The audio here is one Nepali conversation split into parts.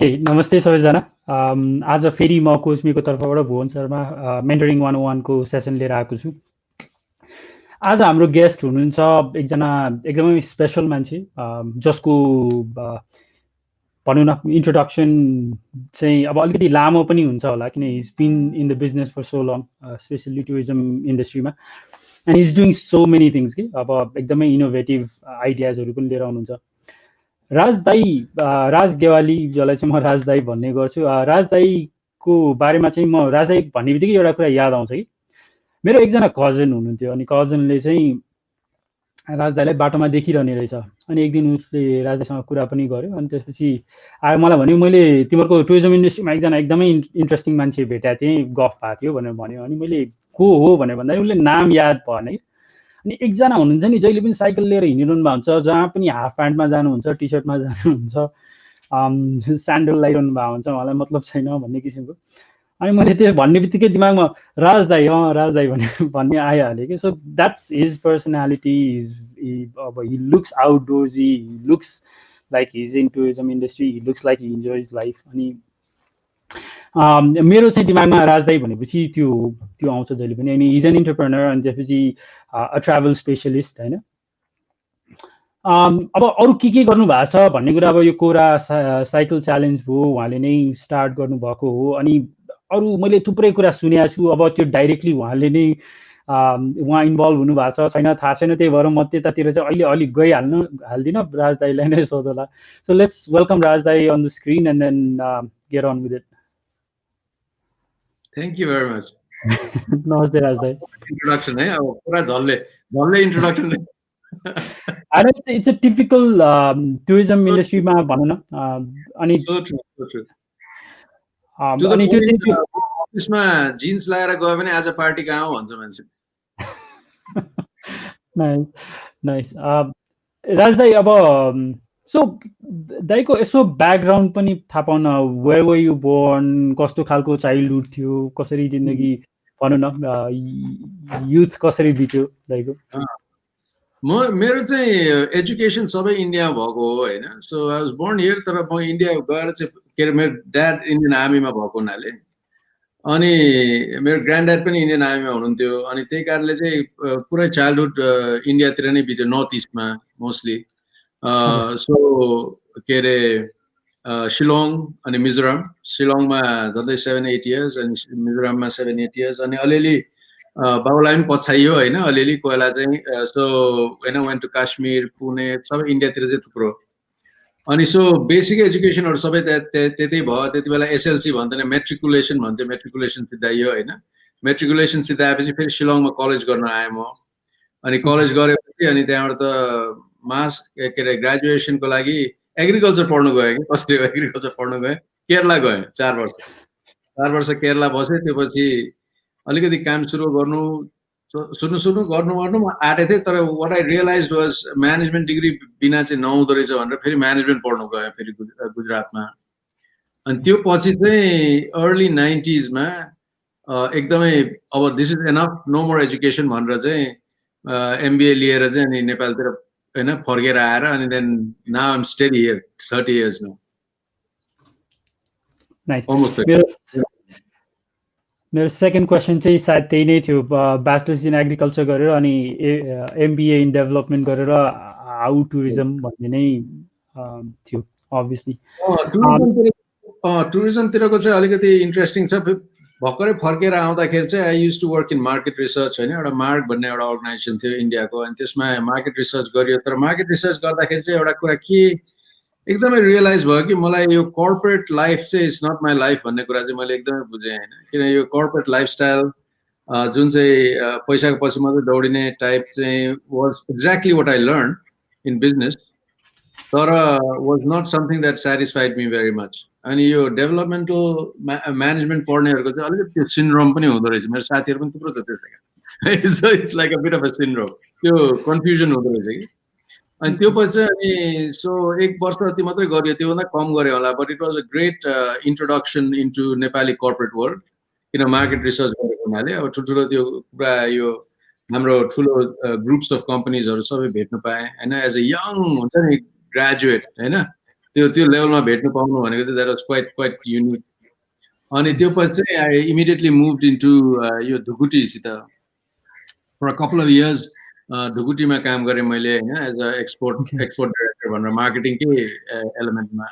ओके नमस्ते सबैजना आज फेरि म कोचमीको तर्फबाट भुवन शर्मा मेन्टरिङ 101 को सेसन लिएर आएको छु आज हाम्रो गेस्ट हुनुहुन्छ एकजना एकदमै स्पेशल मान्छे जसको भनौँ न इन्ट्रोडक्सन चाहिँ अब अलिकति लामो पनि हुन्छ होला किन he's been in the business for so long specially tourism इन्डस्ट्रीमा and he's doing so many things कि अब एकदमै इनोभेटिभ आइडियाजहरू पनि लिएर आउनुहुन्छ राज गेवाली जसलाई चाहिँ म राज दाई भन्ने गर्छु राज दाईको बारेमा चाहिँ म राज दाई भन्ने बित्तिकै एउटा कुरा याद आउँछ कि मेरो एकजना कजन हुनुहुन्थ्यो अनि कजनले चाहिँ राज दाईलाई बाटोमा देखिरहने रहेछ अनि एक दिन उसले राज दाईसँग कुरा पनि गर्यो अनि त्यसपछि आयो मलाई भन्यो मैले तिमीहरूको टुरिज्म इन्डस्ट्रीमा एकजना एकदमै इन्ट्रेस्टिङ मान्छे भेटेको थिएँ गफ भएको थियो भनेर भन्यो अनि मैले को हो भनेर भन्दा उसले नाम याद भएन कि अनि एकजना हुनुहुन्छ नि जहिले पनि साइकल लिएर हिँडिरहनु भएको हुन्छ जहाँ पनि हाफ प्यान्टमा जानुहुन्छ टी सर्टमा जानुहुन्छ स्यान्डल लगाइरहनु भएको हुन्छ उहाँलाई मतलब छैन भन्ने किसिमको अनि मैले त्यो भन्ने बित्तिकै दिमागमा राज दाई भन्ने आइहाल्यो कि सो द्याट्स हिज पर्सनालिटी अब he looks outdoorsy he looks like he's in tourism industry he looks like he enjoys life अनि मेरो चाहिँ दिमागमा राज दाई भनेपछि त्यो आउँछ जहिले पनि अनि हिज एन इन्टरप्रेनर अनि त्यसपछि अ ट्राभल स्पेसलिस्ट होइन अब अरू के गर्नु भएको छ भन्ने कुरा अब यो कोरा साइकल च्यालेन्ज हो उहाँले नै स्टार्ट गर्नुभएको हो अनि अरू मैले थुप्रै कुरा सुनेको छु अब त्यो डाइरेक्टली उहाँले नै उहाँ इन्भल्भ हुनु भएको छ छैन थाहा छैन त्यही भएर म त्यतातिर चाहिँ अहिले अलिक हाल्दिनँ राज दाईलाई नै सोधौला सो लेट्स वेलकम राज दाई on the screen and then get on with it Thank you very much. नमस्ते राज दाई Introduction है अब पुरा झल्ले introduction and it's a typical tourism industry मा भनौँ न अनि so true अनि त्यो चाहिँ अफिसमा जिन्स लगाएर गयो भने आज पार्टी कहाँ हो भन्छ मान्छे नाइस राज दाई अब सो दाईको यसो ब्याकग्राउन्ड पनि थाहा पाउन वेयर वर यु बोर्न कस्तो खालको चाइल्डहुड थियो कसरी जिन्दगी भनौँ न युथ कसरी बित्यो दाईको मेरो चाहिँ एजुकेसन सबै इन्डिया भएको हो होइन so I was born here तर म इन्डिया गएर चाहिँ के अरे मेरो ड्याड इन्डियन आर्मीमा भएको हुनाले अनि मेरो ग्रान्ड ड्याड पनि इन्डियन आर्मीमा हुनुहुन्थ्यो अनि त्यही कारणले चाहिँ पुरै चाइल्डहुड इन्डियातिर नै बित्यो नर्थ इस्टमा मोस्टली सो के अरे शिलोङ अनि मिजोराम शिलोङमा झन्डै 7-8 इयर्स अनि मिजोराममा 7-8 इयर्स अनि अलिअलि बाबुलाई पनि पछाइयो होइन अलिअलि कोही चाहिँ सो होइन वेन्ट टु काश्मीर पुणे सबै इन्डियातिर चाहिँ थुप्रो अनि सो बेसिक एजुकेसनहरू सबै त्यतै भयो त्यति बेला एसएलसी भन्दैन मेट्रिकुलेसन भन्थ्यो मेट्रिकुलेसन सिद्धाइयो होइन मेट्रिकुलेसन सिद्धाएपछि फेरि शिलोङमा कलेज गर्न आएँ म अनि कलेज गरेपछि अनि त्यहाँबाट त के अरे ग्रेजुएसनको लागि एग्रिकल्चर पढ्नु गएँ कि कसरी एग्रिकल्चर पढ्नु गएँ केरला गएँ 4 वर्ष केरला बसेँ त्यसपछि अलिकति काम सुरु गर्नु म आँटेको थिएँ तर what I realise was management degree बिना चाहिँ नहुँदो रहेछ भनेर फेरि म्यानेजमेन्ट पढ्नु गएँ फेरि गुजरातमा अनि त्यो पछि चाहिँ अर्ली 90s मा एकदमै अब this is enough no more education भनेर चाहिँ एमबिए लिएर चाहिँ अनि नेपालतिर होइन फर्केर आएर अनि then now I am steady here 30 years now मेरो सेकेन्ड क्वेसन चाहिँ सायद त्यही नै थियो ब्याचलर्स इन एग्रिकल्चर गरेर अनि एमबिए इन डेभलपमेन्ट गरेर हाउ टुरिज्म भन्ने नै थियो अभियसली टुरिज्मतिरको चाहिँ अलिकति इन्ट्रेस्टिङ छ भर्खरै फर्केर आउँदाखेरि चाहिँ I used to work in market research होइन एउटा मार्क भन्ने एउटा अर्गनाइजेसन थियो इन्डियाको अनि त्यसमा मार्केट रिसर्च गरियो तर मार्केट रिसर्च गर्दाखेरि चाहिँ एउटा कुरा के एकदमै रियलाइज भयो कि मलाई यो कर्पोरेट लाइफ चाहिँ इट्स नट माई लाइफ भन्ने कुरा चाहिँ मैले एकदमै बुझेँ होइन किन यो कर्पोरेट लाइफस्टाइल जुन चाहिँ पैसाको पछि मात्रै दौडिने टाइप चाहिँ was exactly what I learn in business तर was not something that satisfied me very much अनि यो डेभलपमेन्टल म्यानेजमेन्ट पढ्नेहरूको चाहिँ अलिकति त्यो सिन्ड्रोम पनि हुँदो रहेछ मेरो साथीहरू पनि थुप्रो छ त्यस्तै so it's like a bit of a syndrome त्यो कन्फ्युजन हुँदो रहेछ कि अनि त्यो पछि अनि सो 1 वर्ष जति मात्रै गरियो त्योभन्दा कम गरे होला but it was a great introduction into Nepali corporate world किन मार्केट रिसर्च गरेको हुनाले अब ठुल्ठुलो त्यो पुरा यो हाम्रो ठुलो ग्रुप्स अफ कम्पनीजहरू सबै भेट्न पाएँ होइन एज अ यङ हुन्छ नि ग्रेजुएट होइन त्यो लेभलमा भेट्नु पाउनु भनेको चाहिँ द्याट वाज क्वाइट युनिक अनि त्यो पछि चाहिँ आई इमिडिएटली मुभड इन्टु यो ढुकुटीसित for a couple of years ढुकुटीमा काम गरेँ मैले होइन एज अ एक्सपोर्ट डाइरेक्टर भनेर मार्केटिङकै एलिमेन्टमा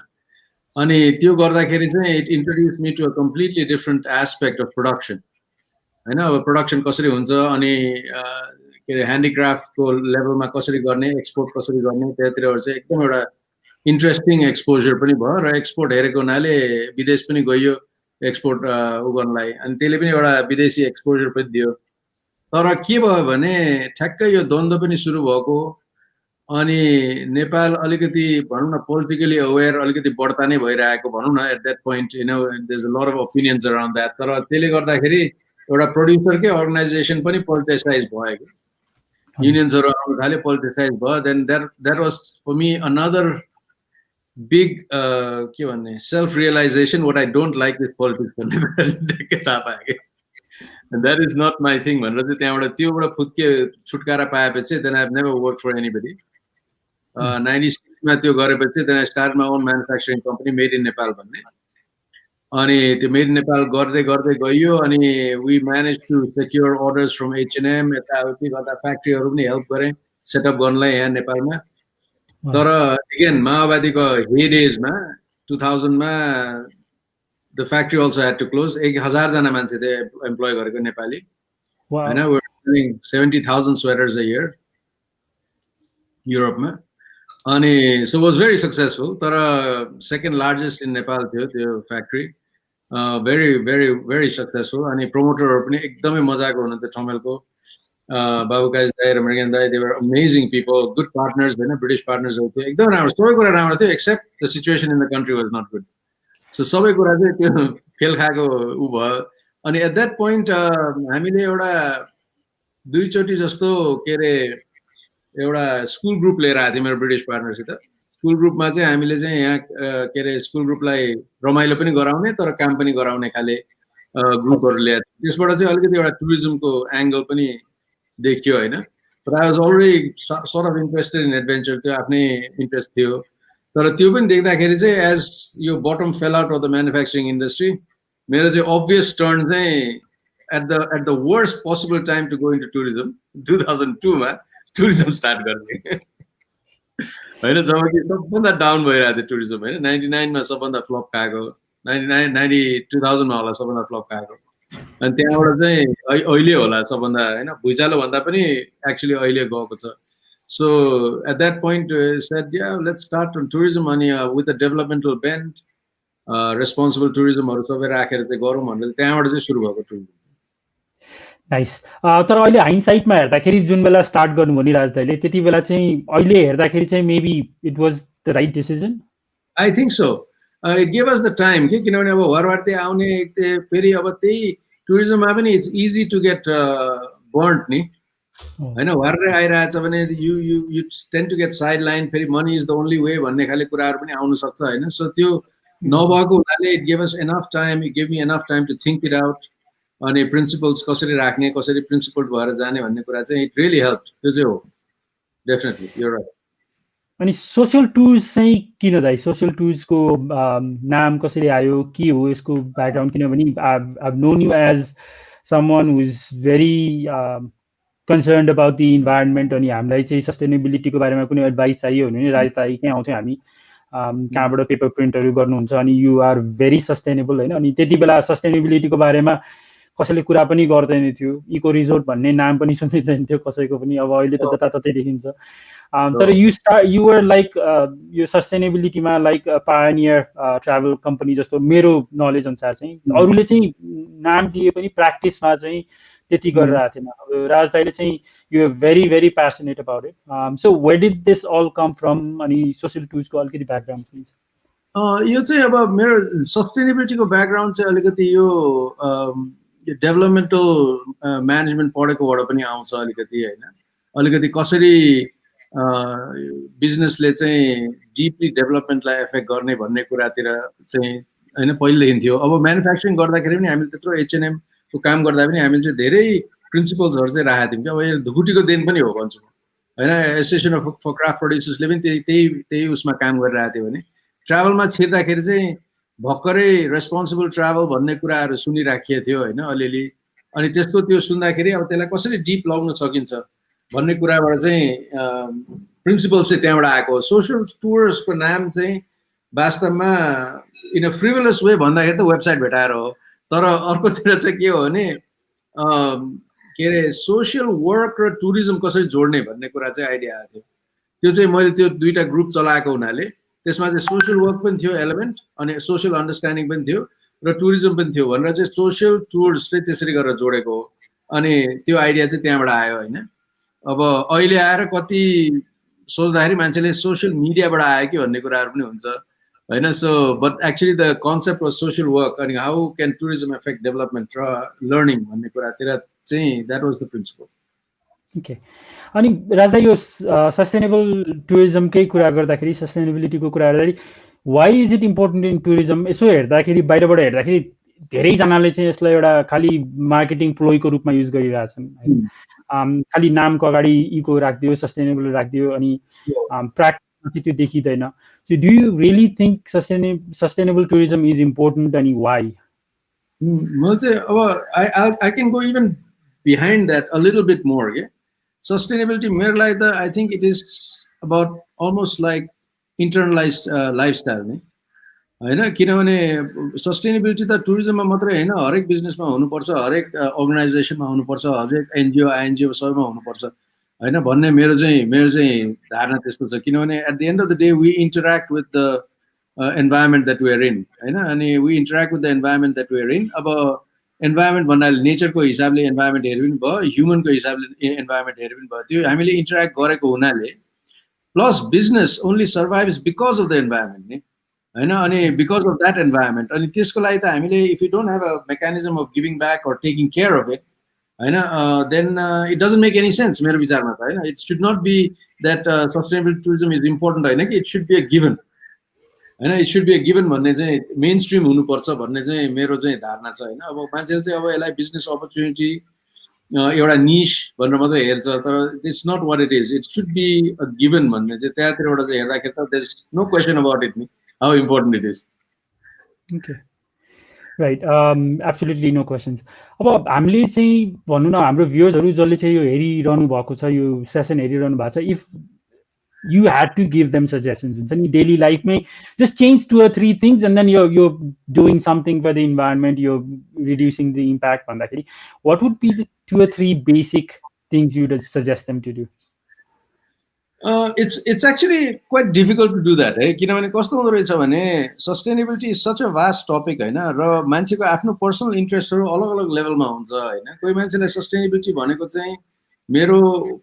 अनि त्यो गर्दाखेरि चाहिँ it introduce me to a completely different aspect of production होइन अब प्रोडक्सन कसरी हुन्छ अनि के अरे ह्यान्डिक्राफ्टको लेभलमा कसरी गर्ने एक्सपोर्ट कसरी गर्ने त्यतातिरहरू चाहिँ एकदम एउटा इन्ट्रेस्टिङ एक्सपोजर पनि भयो र एक्सपोर्ट हेरेको हुनाले विदेश पनि गइयो एक्सपोर्ट उ गर्नलाई अनि त्यसले पनि एउटा विदेशी एक्सपोजर पनि दियो तर के भयो भने ठ्याक्कै यो द्वन्द्व पनि सुरु भएको अनि नेपाल अलिकति भनौँ न पोलिटिकली अवेर अलिकति बढ्ता नै भइरहेको भनौँ न at that point you know there is a lot of opinions around that तर त्यसले गर्दाखेरि एउटा प्रोड्युसरकै अर्गनाइजेसन पनि पोलिटिसाइज भयो कि युनियन्सहरू आउनु थाल्यो पोलिटिसाइज भयो then that was for me another big के भन्ने self realisation what I don't like this politics भन्ने थाहा पाएँ कि that is not my thing भनेर चाहिँ त्यहाँबाट त्योबाट फुत्के छुटकारा पाएपछि then I have never work for anybody 96मा त्यो गरेपछि then I start my own manufacturing company made in Nepal भन्ने अनि त्यो मेड इन नेपाल गर्दै गर्दै गइयो अनि we manage to secure orders from H&M यताउति गर्दा फ्याक्ट्रीहरू पनि हेल्प गरेँ सेटअप गर्नलाई यहाँ नेपालमा तर अगेन माओवादीको हेडेजमा 2000मा the factory also had to close 1000 जना मान्छे त्यहाँ एम्प्लोय गरेको नेपाली होइन we were selling 70,000 sweaters a year युरोपमा अनि सो वाज भेरी सक्सेसफुल तर सेकेन्ड लार्जेस्ट इन नेपाल थियो त्यो factory very very very successful अनि प्रमोटरहरू पनि एकदमै मजाको हुनुहुन्थ्यो ठमेलको बाबु काज दाई रमणियन दाई they were amazing people good partners होइन ब्रिटिस पार्टनर्सहरू थियो एकदम राम्रो सबै कुरा राम्रो थियो except the situation in the country was not good so सबै कुरा चाहिँ त्यो फेल खाएको ऊ भयो अनि एट द्याट पोइन्ट हामीले एउटा दुईचोटि जस्तो के अरे एउटा स्कुल ग्रुप लिएर आएको थियो मेरो ब्रिटिस पार्टनरसित स्कुल ग्रुपमा चाहिँ हामीले चाहिँ यहाँ के अरे स्कुल ग्रुपलाई रमाइलो पनि गराउने तर काम पनि गराउने खाले ग्रुपहरू ल्याएको थियो त्यसबाट चाहिँ अलिकति एउटा टुरिज्मको एङ्गल पनि देखियो होइन तर I was already sort of interested in adventure त्यो आफ्नै इन्ट्रेस्ट थियो तर त्यो पनि देख्दाखेरि चाहिँ एज यो bottom fell out of the manufacturing industry मेरो चाहिँ अभियस टर्न चाहिँ at the worst possible time to go into tourism 2002मा टुरिज्म स्टार्ट गर्ने होइन जब कि सबभन्दा डाउन भइरहेको थियो टुरिज्म होइन 99मा सबभन्दा फ्लप खाएको 2000मा होला सबभन्दा फ्लप खाएको अनि त्यहाँबाट चाहिँ अहिले होला सबभन्दा होइन भुइँचालो भन्दा पनि एक्चुली अहिले गएको छ so at that point said yeah let's start on tourism अनि with a developmental bend responsible टुरिज्महरू सबै राखेर चाहिँ गरौँ भनेर त्यहाँबाट चाहिँ सुरु भएको टुरिज्म नाइस तर अहिले हाइन्डसाइटमा हेर्दाखेरि जुन बेला स्टार्ट गर्नुभयो नि राज दाइले त्यति बेला चाहिँ अहिले हेर्दाखेरि चाहिँ maybe it was the right decision I think so it give us the time कि किनभने अब घरबारतिर आउने फेरि अब त्यही टुरिज्ममा पनि it's easy to get burned नि होइन घरले आइरहेछ भने you tend to get side line फेरि money is the only way भन्ने खाले कुराहरू पनि आउनु सक्छ होइन सो त्यो नभएको हुनाले it give us enough time it give me enough time to think it out अनि प्रिन्सिपल्स कसरी राख्ने कसरी प्रिन्सिपल भएर जाने भन्ने कुरा चाहिँ इट रियली हेल्प त्यो चाहिँ हो डेफिनेटली यो राइट अनि सोसियल टुर्स चाहिँ किन दाइ सोसियल टुर्सको नाम कसरी आयो के हो यसको ब्याकग्राउन्ड किनभने I've known you as someone who is very concerned about the environment अनि हामीलाई चाहिँ सस्टेनेबिलिटीको बारेमा कुनै एडभाइस चाहियो भने राज दाइकै आउँथ्यौँ हामी कहाँबाट पेपर प्रिन्टहरू गर्नुहुन्छ अनि यु आर भेरी सस्टेनेबल होइन अनि त्यति बेला सस्टेनेबिलिटीको बारेमा कसैले कुरा पनि गर्दैन थियो इको रिजोर्ट भन्ने नाम पनि सुनिँदैन थियो कसैको पनि अब अहिले त जताततै देखिन्छ तर यु वर लाइक यो सस्टेनेबिलिटीमा लाइक पायोनियर ट्राभल कम्पनी जस्तो मेरो नलेज अनुसार चाहिँ अरूले चाहिँ नाम दिए पनि प्र्याक्टिसमा चाहिँ त्यति गरिरहेको थिएन अब राज दाइले चाहिँ you are very very passionate about it so where did this all come from अनि सोसियल टुर्सको अलिकति ब्याकग्राउन्ड प्लिज यो चाहिँ अब मेरो सस्टेनेबिलिटीको ब्याकग्राउन्ड चाहिँ अलिकति यो डेभलपमेन्टल म्यानेजमेन्ट पढेकोबाट पनि आउँछ अलिकति होइन अलिकति कसरी बिजनेसले चाहिँ डिपली डेभलपमेन्टलाई एफेक्ट गर्ने भन्ने कुरातिर चाहिँ होइन पहिलेदेखि थियो अब म्यानुफ्याक्चरिङ गर्दाखेरि पनि हामीले त्यत्रो H&M को काम गर्दा पनि हामीले चाहिँ धेरै प्रिन्सिपल्सहरू चाहिँ राखेको थियौँ कि अब यो ढुकुटीको दिन पनि हो भन्छु होइन एसोसिएसन अफ फर क्राफ्ट प्रड्युसर्सले पनि त्यही उसमा काम गरिरहेको थियो भने ट्राभलमा छिर्दाखेरि चाहिँ भर्खरै रेस्पोन्सिबल ट्राभल भन्ने कुराहरू सुनिराखिएको थियो होइन अलिअलि अनि त्यसको त्यो सुन्दाखेरि अब त्यसलाई कसरी डिप लगाउन सकिन्छ भन्ने कुराबाट चाहिँ प्रिन्सिपल चाहिँ त्यहाँबाट आएको सोसियल टुर्सको नाम चाहिँ वास्तवमा इन अ फ्रिभलस वे भन्दाखेरि त वेबसाइट भेटाएर हो तर अर्कोतिर चाहिँ के हो भने के अरे सोसियल वर्क र टुरिज्म कसरी जोड्ने भन्ने कुरा चाहिँ आइडिया आएको थियो त्यो चाहिँ मैले त्यो दुईटा ग्रुप चलाएको हुनाले त्यसमा चाहिँ सोसियल वर्क पनि थियो एलिमेन्ट अनि सोसियल अन्डरस्ट्यान्डिङ पनि थियो र टुरिज्म पनि थियो भनेर चाहिँ सोसियल टुर्स चाहिँ त्यसरी गरेर जोडेको हो अनि त्यो आइडिया चाहिँ त्यहाँबाट आयो होइन अब अहिले आएर कति सोच्दाखेरि मान्छेले सोसियल मिडियाबाट आयो कि भन्ने कुराहरू पनि हुन्छ होइन so but actually the concept of social work अनि how can tourism affect development र लर्निङ भन्ने कुरातिर चाहिँ that was the principle okay अनि राजा यो सस्टेनेबल टुरिज्मकै कुरा गर्दाखेरि सस्टेनेबिलिटीको कुरा गर्दाखेरि why is it important in tourism यसो हेर्दाखेरि बाहिरबाट हेर्दाखेरि धेरैजनाले चाहिँ यसलाई एउटा खालि मार्केटिङ प्लोयको रूपमा युज गरिरहेछन् होइन खालि नामको अगाडि इको राखिदियो सस्टेनेबल राखिदियो अनि प्र्याक्टिसमा चाहिँ त्यो देखिँदैन so do you really think sustainable tourism is important अनि वाइ म चाहिँ अब I can go even behind that a little bit more के सस्टेनेबिलिटी मेरो लागि त I think it is about almost like internalise lifestyle नै होइन किनभने सस्टेनेबिलिटी त टुरिज्ममा मात्रै होइन हरेक बिजनेसमा हुनुपर्छ हरेक अर्गनाइजेसनमा हुनुपर्छ हरेक एनजिओ आइएनजिओ सबैमा हुनुपर्छ होइन भन्ने मेरो चाहिँ धारणा त्यस्तो छ किनभने at the end of the day we interact with the environment that we are in हैन अनि we interact with the environment that we are in अब environment भन्नाले नेचरको हिसाबले environment हेर्नु पनि भयो ह्युमनको हिसाबले environment हेर्नु पनि भयो त्यो हामीले इन्टरेक्ट गरेको हुनाले plus business only survives because of the environment नि हैन अनि बिकज अफ द्याट environment अनि त्यसको लागि त हामीले if you don't have a mechanism of giving back or taking care of it हैन then it doesn't make any sense मेरो विचारमा त हैन it should not be that sustainable tourism is important हैन कि it should be a given हैन it should be a given भन्ने चाहिँ मेन स्ट्रिम हुनुपर्छ भन्ने चाहिँ मेरो चाहिँ धारणा छ हैन अब मान्छेले चाहिँ अब यसलाई बिजनेस अपर्च्युनिटी एउटा निश भनेर मात्रै हेर्छ तर it's not what it is it should be a given भन्ने चाहिँ त्यहाँतिरबाट चाहिँ हेर्दाखेरि त there is no question about it नि how important it is okay right absolutely no questions अब हामीले चाहिँ भनौँ न हाम्रो भ्युअर्सहरू जसले चाहिँ यो हेरिरहनु भएको छ यो सेसन हेरिरहनु भएको छ if you had to give them suggestions in daily life may just change 2 or 3 things and then you're doing something for the environment you're reducing the impact on that what would be the 2 or 3 basic things you would suggest them to do it's actually quite difficult to do that किनभने कस्तो हुँदो रहेछ भने sustainability is such a vast topic हैन र मान्छेको आफ्नो पर्सनल इन्ट्रेस्टहरू अलग अलग लेभलमा हुन्छ हैन कोही मान्छेलाई सस्टेनेबिलिटी भनेको चाहिँ मेरो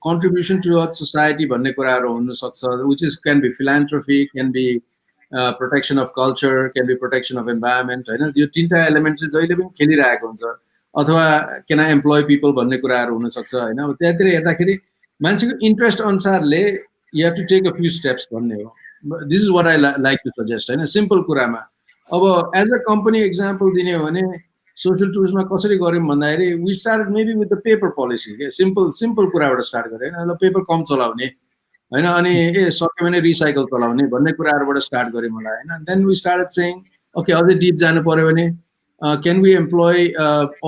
कन्ट्रिब्युसन टु अ सोसाइटी भन्ने कुराहरू हुन सक्छ which is can be philanthropy can be protection of culture can be protection of environment हैन यो तीनटा एलिमेन्ट चाहिँ जहिले पनि खेलिरहेको हुन्छ अथवा क्यान आई एम्प्लोय पिपल भन्ने कुराहरू हुन सक्छ हैन अब त्यहाँतिर हेर्दाखेरि मान्छेको इन्ट्रेस्ट अनुसारले you have to take a few steps भन्ने हो this is what I like to suggest हैन सिम्पल कुरामा अब एज अ कम्पनी एक्जाम्पल दिने हो भने सोसियल टुरिज्ममा कसरी गऱ्यौँ भन्दाखेरि we started maybe with the paper policy के सिम्पल कुराबाट स्टार्ट गरेँ होइन पेपर कम चलाउने होइन अनि सक्यो भने रिसाइकल चलाउने भन्ने कुराहरूबाट स्टार्ट गरेँ मलाई होइन then we started saying okay अझै डिप जानु पऱ्यो भने can we employ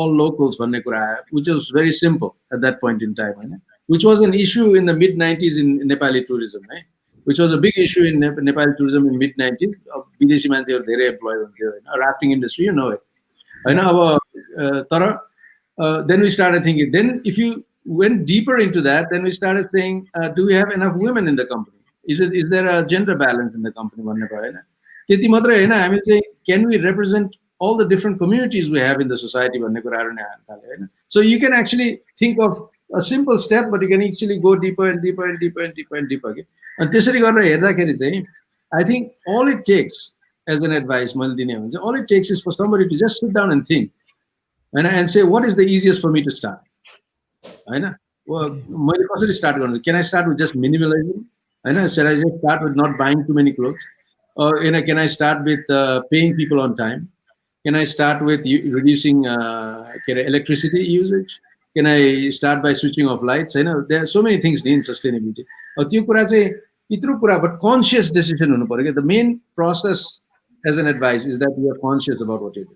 all locals भन्ने कुरा आयो which was very simple at that point in time होइन which was an issue in the mid nineties in Nepali tourism है which was a big issue in Nepali tourism in mid nineties विदेशी मान्छेहरू धेरै एम्प्लोय हुन्थ्यो होइन rafting industry you know it होइन अब तर then we started thinking then if you went deeper into that then we started saying do we have enough women in the company is there a gender balance in the company भन्ने भयो हैन त्यति मात्रै हैन हामी चाहिँ can we represent all the different communities we have in the society भन्ने कुराहरु नै हाल्न थाले हैन so you can actually think of a simple step but you can actually go deeper and deeper and deeper and deeper and deeper अनि त्यसरी गरेर हेर्दाखेरि चाहिँ I think all it takes as an advice मैले दिने हो भने all it takes is for somebody to just sit down and think and say what is the easiest for me to start हैन मैले कसरी स्टार्ट गर्नु can I start with just minimalism हैन should I just start with not buying too many clothes or can I start with paying people on time can I start with reducing electricity usage can I start by switching off lights हैन there are so many things in sustainability त्यो कुरा चाहिँ यत्रो कुरा बट कन्सियस डिसिसन हुनु पर्यो क्या the main process as an advice is that you are conscious about what you do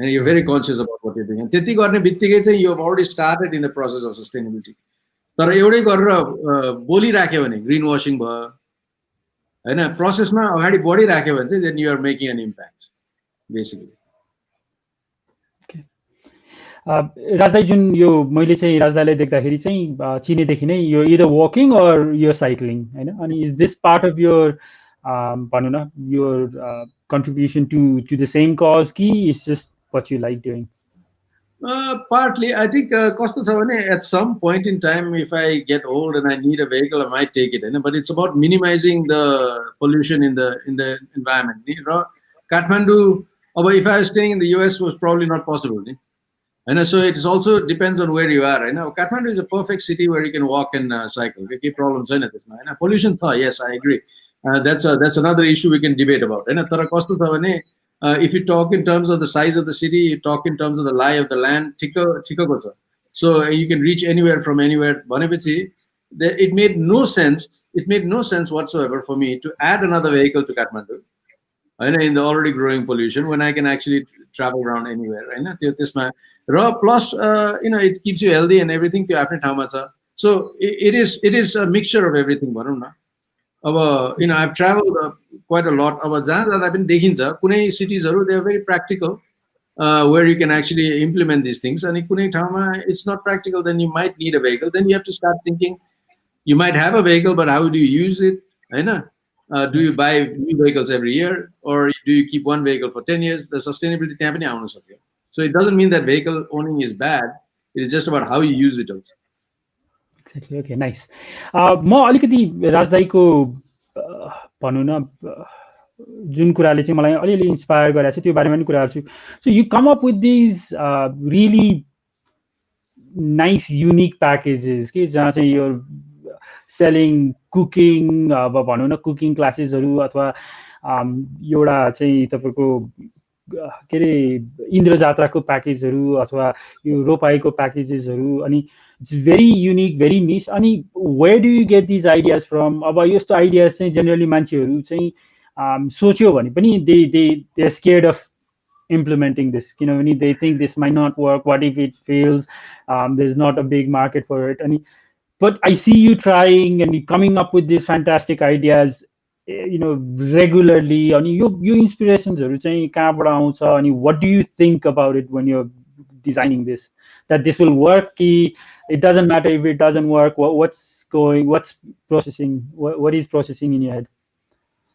and you're very conscious about what you're doing. And त्यति गर्ने बित्तिकै चाहिँ you have already started in the process of sustainability. तर एउटै गरेर बोलिराख्यो भने ग्रीन वाशिङ भयो हैन प्रोसेसमा अगाडि बढिराख्यो भने चाहिँ then you are making an impact basically. राजदाई जुन यो मैले चाहिँ राजदाईलाई देख्दाखेरि चाहिँ चिनेदेखि नै यो either walking or you're cycling हैन अनि is this part of your भनौँ न your contribution to the same cause कि is just what you like doing? Partly, I think कस्तो छ भने at some point in time, if I get old and I need a vehicle, I might take it. But it's about minimizing the pollution in the environment. र Kathmandu, if I was staying in the US, was probably not possible. And so it also depends on where you are. Kathmandu is a perfect city where you can walk and cycle. Okay, problems in it. Pollution, yes, I agree. That's another issue we can debate about. तर कस्तो छ भने if you talk in terms of the size of the city, you talk in terms of the lie of the land, ठिक्कको छ. So you can reach anywhere from anywhere. भनेपछि it made no sense. It made no sense whatsoever for me to add another vehicle to Kathmandu, in the already growing pollution when I can actually travel around anywhere. त्यसमा र plus it keeps you healthy and everything त्यो आफ्नै ठाउँमा छ. So it is a mixture of everything भनौँ न. I've traveled quite a lot. जहाँ जाँदा पनि देखिन्छ कुनै cities-हरु they are very practical where you can actually implement these things. अनि कुनै ठाउँमा it's not practical, then you might need a vehicle. Then you have to start thinking. You might have a vehicle, but how do you use it? Do you buy new vehicles every year, or do you keep one vehicle for 10 years? The sustainability त्यहाँ पनि आउन सक्छ. So it doesn't mean that vehicle owning is bad. It is just about how you use it also. Exactly. Okay, nice. म अलिकति राजदाईको भनौँ न जुन कुराले चाहिँ मलाई अलिअलि इन्स्पायर गरेको छ त्यो बारेमा पनि कुरा गर्छु. So you come up with these really nice unique packages के जहाँ चाहिँ you're selling cooking अब भनौँ न कुकिङ क्लासेसहरु अथवा एउटा चाहिँ तपाईको के रे इन्द्र जात्राको प्याकेजहरु अथवा यो रोपाईको प्याकेजेसहरु अनि it's very unique, very niche. अनि where do you get these ideas from? अब यस्तो आइडियाज चाहिँ जनरली मान्छेहरु चाहिँ सोच्यो भने पनि they are scared of implementing this. किनभने they think this might not work. What if it fails? There's not a big market for it. अनि but I see you trying and coming up with these fantastic ideas, regularly. अनि यो inspirationsहरु चाहिँ कहाँबाट आउँछ अनि what do you think about it when you're designing this? That this will work? It doesn't matter if it doesn't work. What's processing? What is processing in your head?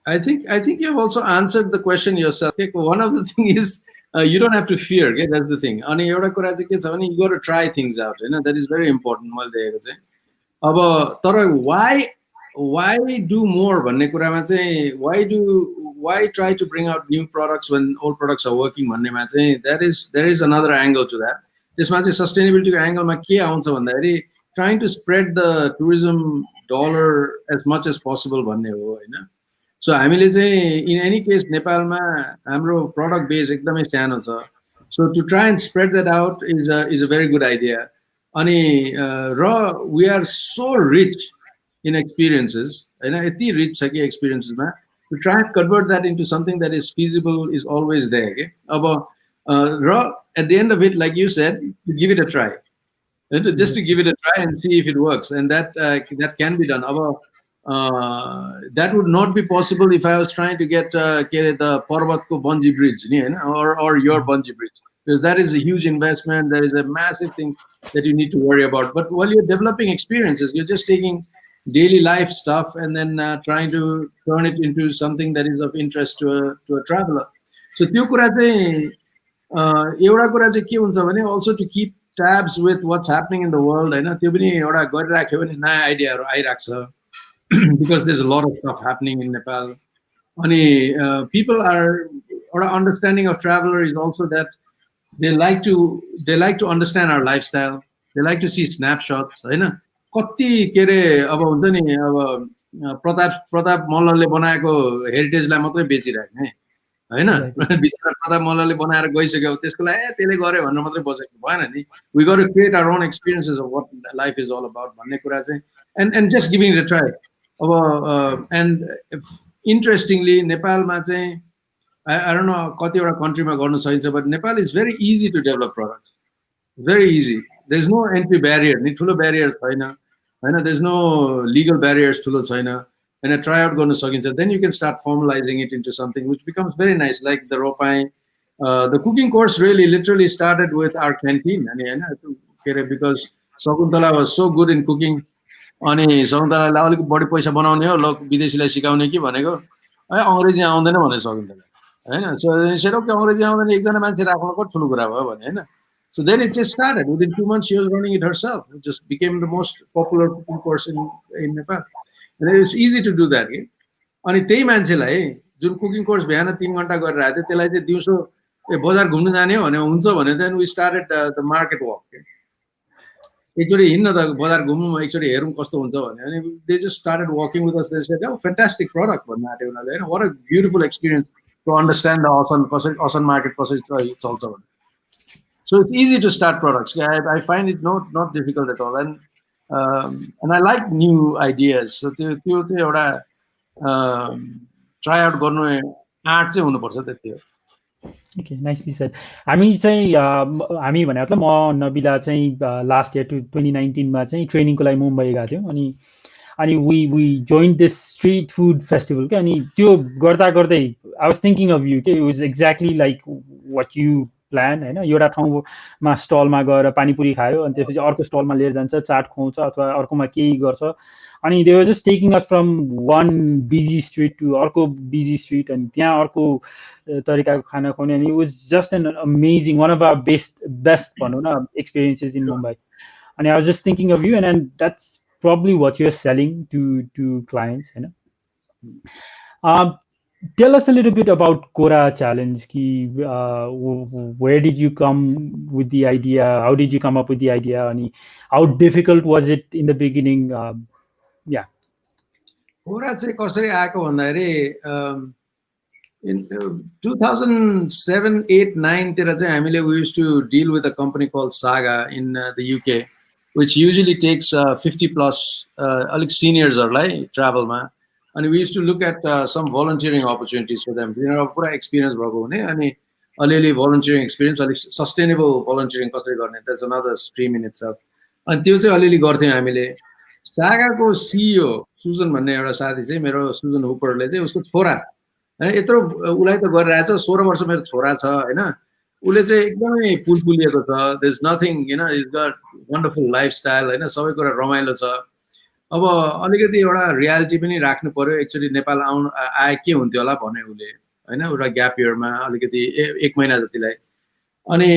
I think you have also answered the question yourself. One of the things is you don't have to fear. Okay? That's the thing. अनि एउटा कुरा चाहिँ के छ भने you got to try things out. That is very important. मैले देखेको चाहिँ अब तर why do more भन्ने कुरामा चाहिँ why try to bring out new products when old products are working भन्नेमा चाहिँ there is another angle to that. त्यसमा चाहिँ sustainability को angle मा के आउँछ भन्दाखेरि trying to spread the tourism dollar as much as possible भन्ने हो हैन. So हामीले चाहिँ in any case नेपालमा हाम्रो product base एकदमै सानो छ. So to try and spread that out is a very good idea. अनि we are so rich in experiences हैन यति rich छ कि experiences मा to try and convert that into something that is feasible is always there. Okay? अब at the end of it, like you said, you give it a try. Just to give it a try and see if it works, and that can be done. That would not be possible if I was trying to get the Parvatko bungee bridge, or your bungee bridge, because that is a huge investment. There is a massive thing that you need to worry about. But while you're developing experiences, you're just taking daily life stuff and then trying to turn it into something that is of interest to a traveler. So त्यो कुरा चाहिँ एउटा कुरा चाहिँ के हुन्छ भने also to keep tabs with what's happening in the world हैन त्यो पनि एउटा गरिराख्यो भने नयाँ आइडियाहरु आइराख्छ because there's a lot of stuff happening in Nepal. अनि people are एउटा understanding of traveler is also that they like to understand our lifestyle. They like to see snapshots हैन कति के रे अब हुन्छ नि अब प्रताप मल्लले बनाएको हेरिटेजलाई मात्रै बेचिराख्ने हैन बिचरा प्रताप मल्लले बनाएर गइसक्यो त्यसको लागि त्यसले गरे भनेर मात्रै बसेको भएन नि. We got to create our own experiences of what life is all about भन्ने कुरा चाहिँ and just giving it a try. अब एन्ड इन्ट्रेस्टिङली नेपालमा चाहिँ I don't know कतिवटा कन्ट्रीमा गर्नु सकिन्छ but Nepal is very easy to develop product very easy there is no entry barrier नि ठुलो ब्यारियर छैन होइन there is no legal barriers ठुलो छैन होइन ट्राई आउट गर्न सकिन्छ then you can start formalizing it into something which becomes very nice like the ropai the cooking course really literally started with our canteen अनि होइन के अरे because Shakuntala was so good in cooking अनि शकुन्तलालाई अलिक बढी पैसा बनाउने हो ल विदेशीलाई सिकाउने कि भनेको है अङ्ग्रेजी आउँदैन भने शकुन्तला होइन सो सेरोके अङ्ग्रेजी आउँदैन एकजना मान्छे राख्नु कति ठुलो कुरा भयो भने होइन so then it just started within 2 months she was running it herself just became the most popular cooking course in Nepal and it's easy to do that कि अनि त्यही मान्छेलाई जुन कुकिङ कोर्स बिहान 3 घन्टा गरेर आएको थियो त्यसलाई चाहिँ दिउँसो बजार घुम्नु जाने हो भने हुन्छ भने then we started the market walk एकचोटि हिँड्न त बजार घुम्नु एकचोटि हेरौँ कस्तो हुन्छ भने अनि they just started walking with us they said oh fantastic product भन्नु आँट्यो उनीहरूले होइन what a beautiful experience to understand the Asan market कसरी चल्छ भने so it's easy to start products I find it not difficult at all and I like new ideas so त्यो चाहिँ एउटा ट्राई आउट गर्नु आँट चाहिँ हुनुपर्छ त्यति हो ओके नाइसली सर हामी चाहिँ हामी भने मतलब म नबिला चाहिँ लास्ट इयर 2019मा चाहिँ ट्रेनिङको लागि मुम्बई गएको थियौँ अनि we join this street food festival के अनि त्यो गर्दा गर्दै I was thinking of you के it was exactly like what you plan होइन एउटा ठाउँमा स्टलमा गएर पानीपुरी खायो अनि त्यसपछि अर्को स्टलमा लिएर जान्छ चाट खुवाउँछ अथवा अर्कोमा केही गर्छ अनि they were just taking us from one busy street to अर्को बिजी स्ट्रिट अनि त्यहाँ अर्को तरिकाको खाना खुवाउने अनि it was just an amazing one of our best भनौँ न एक्सपिरियन्सेस इन मुम्बई अनि I was just thinking of you and that's probably what you're selling to clients, you know. Tell us a little bit about Kora Challenge. Where did you come with the idea? How did you come up with the idea? And how difficult was it in the beginning? Yeah. Kora चाहिँ कसरी आएको भन्दाखेरि in 2007, 8, 9 तिर चाहिँ हामीले we used to deal with a company called Saga in the UK. Which usually takes 50 plus alik seniors travel ma and we used to look at some volunteering opportunities for them you know pura experience bhako hune ani alili volunteering experience alik sustainable volunteering kasari गर्ने that's another stream in itself अनि त्यो चाहिँ alili गर्थे हामीले सागा को CEO सुजन भन्ने एउटा साथी चाहिँ मेरो सुजन हुपरले चाहिँ उसको छोरा हैन यत्रो उलाई त गरिरहेछ 16 वर्ष मेरो छोरा छ हैन उसले चाहिँ एकदमै पुलपुलिएको छ there is nothing you know is got wonderful lifestyle हैन सबै कुरा रमाइलो छ अब अलिकति एउटा रियालिटी पनि राख्नु पर्यो एक्चुअली नेपाल आए के हुन्थ्यो होला भने उसले हैन एउटा ग्याप इयरमा अलिकति 1 महिना जतिलाई अनि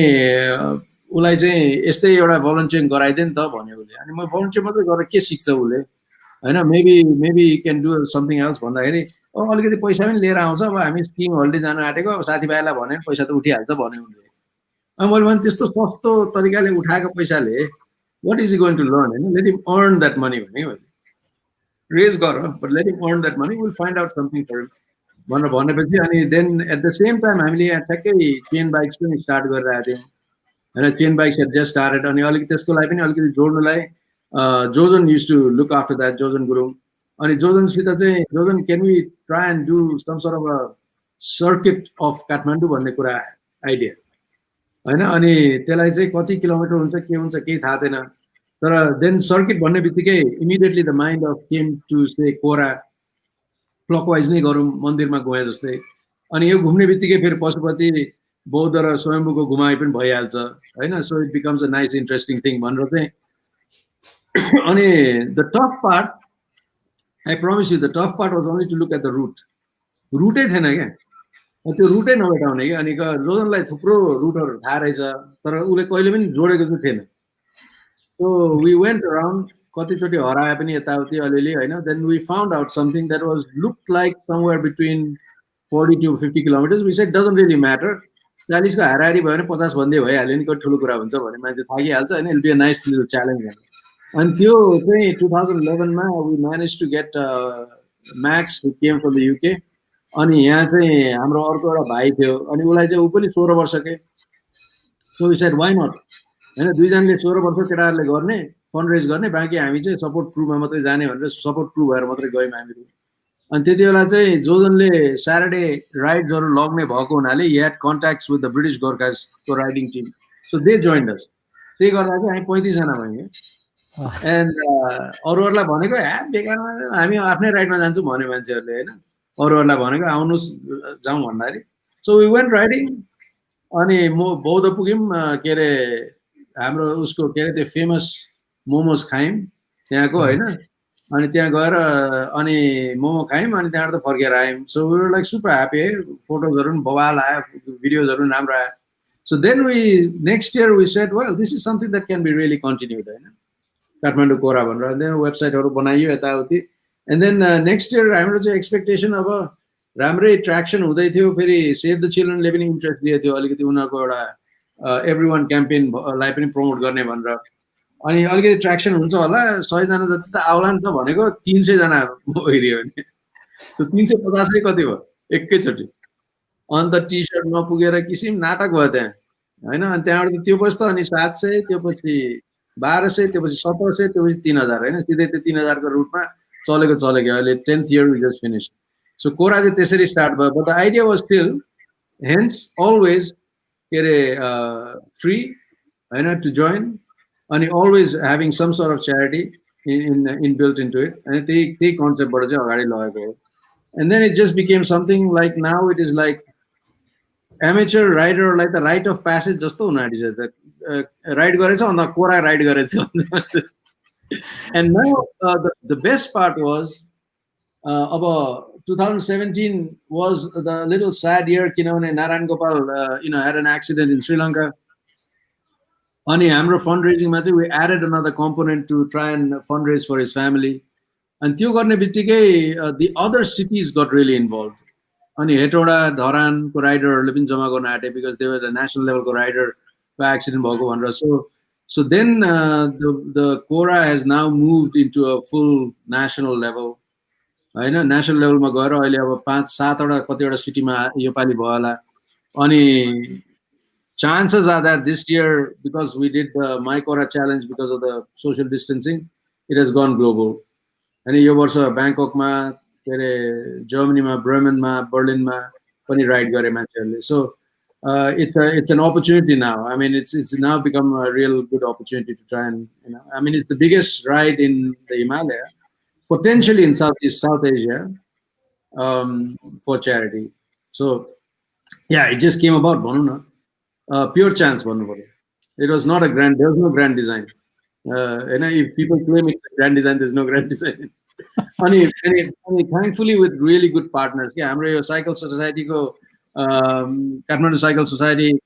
उसलाई चाहिँ यस्तै एउटा भलन्टियरिङ गराइदिए नि त भन्यो उसले अनि म भलन्टियर मात्रै गरेर के सिक्छ उसले हैन maybe can do something else भन्दाखेरि अलिकति पैसा पनि लिएर आउँछ अब हामी स्किङ हलिडे जानु आँटेको अब साथीभाइलाई भने पैसा त उठिहाल्छ भन्यो उसले अनि मैले भने त्यस्तो सस्तो तरिकाले उठाएको पैसाले what is going to learn हैन let him earn that money भने मैले रेज गर but let him earn that money will find out something for भनेर भनेपछि अनि then at the same time हामीले यहाँ ठ्याक्कै चेन बाइक्स पनि स्टार्ट गरेर आएको थियौँ होइन chain bikes had just started अनि अलिकति त्यसको लागि पनि अलिकति जोड्नुलाई Jojan use to look after that Jojan Gurung अनि जोजनसित चाहिँ Jojan can we try and do some sort of a circuit of Kathmandu भन्ने कुरा आइडिया हैन अनि त्यसलाई चाहिँ कति किलोमिटर हुन्छ के हुन्छ केही थाहा थिएन तर देन सर्किट भन्ने बित्तिकै immediately the mind of came to say कोरा क्लकवाइज नै गरौँ मन्दिरमा गए जस्तै अनि यो घुम्ने बित्तिकै फेरि पशुपति बौद्ध र स्वयम्भूको घुमाइ पनि भइहाल्छ हैन so it becomes a nice interesting thing भनेर चाहिँ अनि the tough part I promise you, the tough part was only to look at the route. Route थिएन क्या त्यो रुटै नभेटाउने कि अनि जोजनलाई थुप्रो रुटहरू थाहा रहेछ तर उसले कहिले पनि जोडेको चाहिँ थिएन सो वी वेन्ट अराउन्ड कतिचोटि हराए पनि यताउति अलिअलि होइन then we found out something that was look like somewhere between 40 to 50 kilometres we said doesn't really matter 40 को हाराहारी भयो भने 50 भन्दै भइहाल्यो नि कति ठुलो कुरा हुन्छ भने मान्छे थाकिहाल्छ होइन it be a nice little challenge अनि त्यो चाहिँ 2011 मा we manage to get Max who came from the UK अनि यहाँ चाहिँ हाम्रो अर्को एउटा भाइ थियो अनि उसलाई चाहिँ ऊ पनि 16 वर्षकै so we said why not हैन दुईजनाले 16 वर्ष केटाहरूले गर्ने फन्ड रेज गर्ने, बाँकी हामी चाहिँ सपोर्ट क्रुमा मात्रै जाने भनेर सपोर्ट क्रु भएर मात्रै गयौँ हामीहरू। अनि त्यति बेला चाहिँ जोजनले स्याटरडे राइड्सहरू लग्ने भएको हुनाले he had contacts with the British गोर्खासको riding team, so they joined us. त्यही गर्दा चाहिँ हामी 35 जना भयौँ। एन्ड अरूहरूलाई भनेको बेकारमा हामी आफ्नै राइडमा जान्छौँ भन्यो मान्छेहरूले होइन, अरूहरूलाई भनेको आउनुहोस् जाउँ भन्दाखेरि। So we went riding. अनि म बौद्ध पुग्यौँ, के अरे हाम्रो उसको के अरे त्यो फेमस मोमोज खायौँ त्यहाँको होइन। अनि त्यहाँ गएर अनि मोमो खायौँ, अनि त्यहाँबाट त फर्केर आयौँ। So we were like super happy है, फोटोजहरू पनि बवाल आयो, भिडियोजहरू पनि राम्रो आयो। So then we next year we said well this is something that can be really continued होइन, काठमाडौँ कोरा भनेर। देन वेबसाइटहरू बनाइयो यताउति। एन्ड देन नेक्स्ट इयर हाम्रो चाहिँ एक्सपेक्टेसन अब राम्रै ट्र्याक्सन हुँदै थियो। फेरि सेभ द चिल्ड्रेनले पनि इन्ट्रेस्ट लिएको थियो अलिकति, उनीहरूको एउटा एभ्री वान क्याम्पेनलाई पनि प्रमोट गर्ने भनेर। अनि अलिकति ट्र्याक्सन हुन्छ होला, 100 जना जति त आउला नि त भनेको, 300 जना हेऱ्यो भने। सो 350 कति भयो एकैचोटि। अन्त टी सर्ट नपुगेर किसिम नाटक भयो त्यहाँ होइन। अनि त्यहाँबाट त त्यो पछि त अनि 700, त्यो पछि 1200, त्यो पछि 1700, त्यो पछि 3000 होइन। सिधै त्यो 3000 को रुटमा चलेको अहिले 10th year we just finished. So Kora चाहिँ त्यसरी स्टार्ट भयो। But the idea was still hence always के अरे फ्री होइन टु जोइन, अनि always having some sort of charity inbuilt into it. अनि त्यही कन्सेप्टबाट चाहिँ अगाडि लगेको हो। And then it just became something like now it is like amateur राइडरहरूलाई त राइट अफ प्यासेज जस्तो हुन आँटिसकेछ। राइड गरेछ अन्त कोरा राइड गरेछ। And now the best part was अब 2017 was the little sad year किनभने Narayan Gopal had an accident in Sri Lanka. अनि हाम्रो फन्ड रेजिङमा चाहिँ we added another component to try and fundraise for his family. अनि त्यो गर्ने बित्तिकै the other cities got really involved. अनि हेटौडा धरानको राइडरहरूले पनि जम्मा गर्न आँटे because they were the national level को राइडर को एक्सिडेन्ट भएको भनेर। So then the Kora has now moved into a full national level होइन। नेसनल लेभलमा गएर अहिले अब 5-7वटा कतिवटा सिटीमा योपालि भयो होला। अनि chances are that this year because we did the my Kora challenge because of the social distancing it has gone global. अनि यो वर्ष ब्याङ्ककमा के अरे जर्मनीमा ब्रेमेनमा बर्लिनमा पनि राइड गरे मान्छेहरूले। So it's an opportunity now. I mean it's now become a real good opportunity to try and I mean it's the biggest ride in the Himalaya, potentially in South Asia, for charity. So yeah, it just came about, pure chance. It was not there was no grand design. If people claim it's a grand design, there's no grand design. and thankfully with really good partners. Yeah, हाम्रो cycle society को Kathmandu Cycle Society,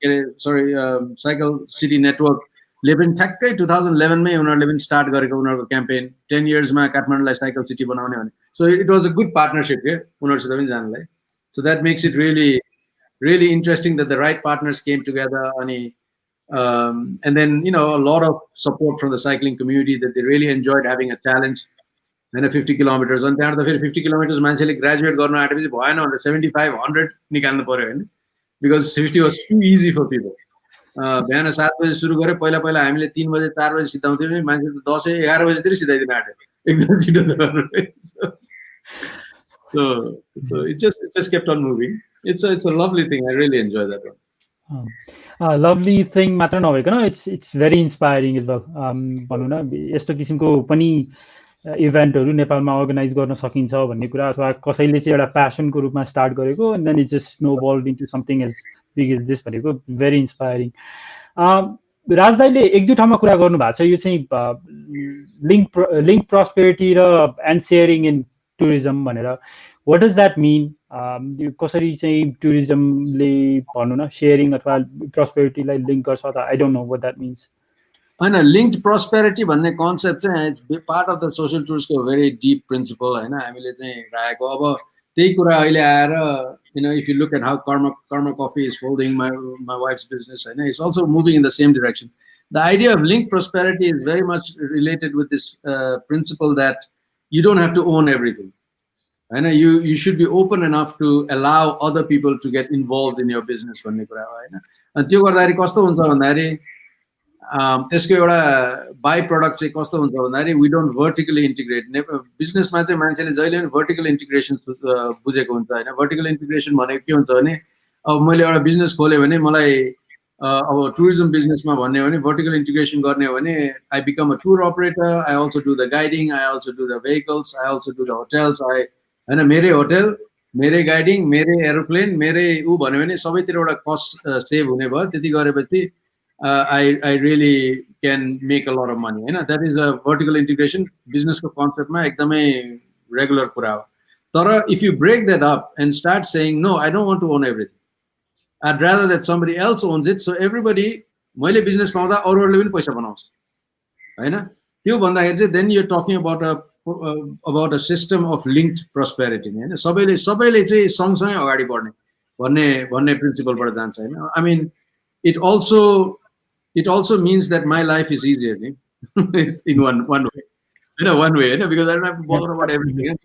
Cycle City Network ले पनि ठ्याक्कै 2011 मै उनीहरूले पनि स्टार्ट गरेको उनीहरूको क्याम्पेन 10 इयर्समा काठमाडौँलाई साइकल सिटी बनाउने भने। So it was a good partnership के उनीहरूसित पनि जानलाई। So that makes it really interesting that the right partners came together. And then a lot of support from the cycling community that they really enjoyed having a challenge and 50 kilometers. And त्यहाँबाट त फेरि 50 kilometers मान्छेले ग्रेजुएट गर्न आँटेपछि भएन भनेर 75-100 निकाल्नु पर्यो होइन, because 50 was too easy for people. बिहान 7 बजे सुरु गरे, पहिला हामीले 3 बजे 4 बजे सिधाउँथ्यौँ भने मान्छे 10-11 बजेतिर सिधाइदिन आँट्यो एकदम छिटो त। So it just kept on moving. It's a lovely thing. I really enjoy that one. Lovely thing मात्र नभइकन it's very inspiring as well. भनौँ न यस्तो किसिमको पनि इभेन्टहरू नेपालमा अर्गनाइज गर्न सकिन्छ भन्ने कुरा, अथवा कसैले चाहिँ एउटा प्यासनको रूपमा स्टार्ट गरेको and then it just snowballed into something as big as this भनेको भेरी इन्सपायरिङ। राजदाईले एक दुई ठाउँमा कुरा गर्नु भएको छ, यो चाहिँ लिङ्क प्रस्पेरिटी र एन्ड सेयरिङ इन टुरिज्म भनेर। What does that mean? कसरी चाहिँ टुरिज्मले भनौँ न सेयरिङ अथवा प्रस्पेरिटीलाई लिङ्क गर्छ, अथवा I don't know what that means. होइन, लिङ्क्ड प्रस्पेरिटी भन्ने कन्सेप्ट चाहिँ it's part of the social टुर्सको भेरी डिप प्रिन्सिपल होइन, हामीले चाहिँ राखेको। अब त्यही कुरा अहिले आएर if you look at how Karma Coffee is folding my wife's business, it's also moving in the same direction. The idea of linked prosperity is very much related with this principle that you don't have to own everything. You should be open enough to allow other people to get involved in your business भन्ने कुरा हो होइन। अनि त्यो गर्दाखेरि कस्तो हुन्छ भन्दाखेरि त्यसको एउटा बाई प्रडक्ट चाहिँ कस्तो हुन्छ भन्दाखेरि वी डोन्ट भर्टिकली इन्टिग्रेट बिजनेसमा चाहिँ मान्छेले जहिले पनि भर्टिकल इन्टिग्रेसन बुझेको हुन्छ होइन भर्टिकल इन्टिग्रेसन भनेको के हुन्छ भने अब मैले एउटा बिजनेस खोलेँ भने मलाई अब टुरिज्म बिजनेसमा भन्ने हो भने भर्टिकल इन्टिग्रेसन गर्ने हो भने I become a tour operator I also do the guiding I also do the vehicles I also do the hotels होइन मेरै होटेल मेरै गाइडिङ मेरै एरोप्लेन मेरै ऊ भन्यो भने सबैतिर एउटा कस्ट सेभ हुने भयो त्यति गरेपछि I really can make a lot of money. That is a vertical integration business concept ma ekdamai regular कुरा हो. तर if you break that up and start saying no, I don't want to own everything. I'd rather that somebody else owns it. So everybody मैले बिजनेस पाउँदा अरूहरूले पनि पैसा बनाउँछ हैन त्यो भन्दाखेरि चाहिँ then you're talking about a system of linked prosperity हैन सबैले चाहिँ सँगसँगै अगाडि बढ्ने भन्ने प्रिन्सिपलबाट जान्छ हैन I mean it also means that my life is easier in one way. One way, because I don't have to bother about everything.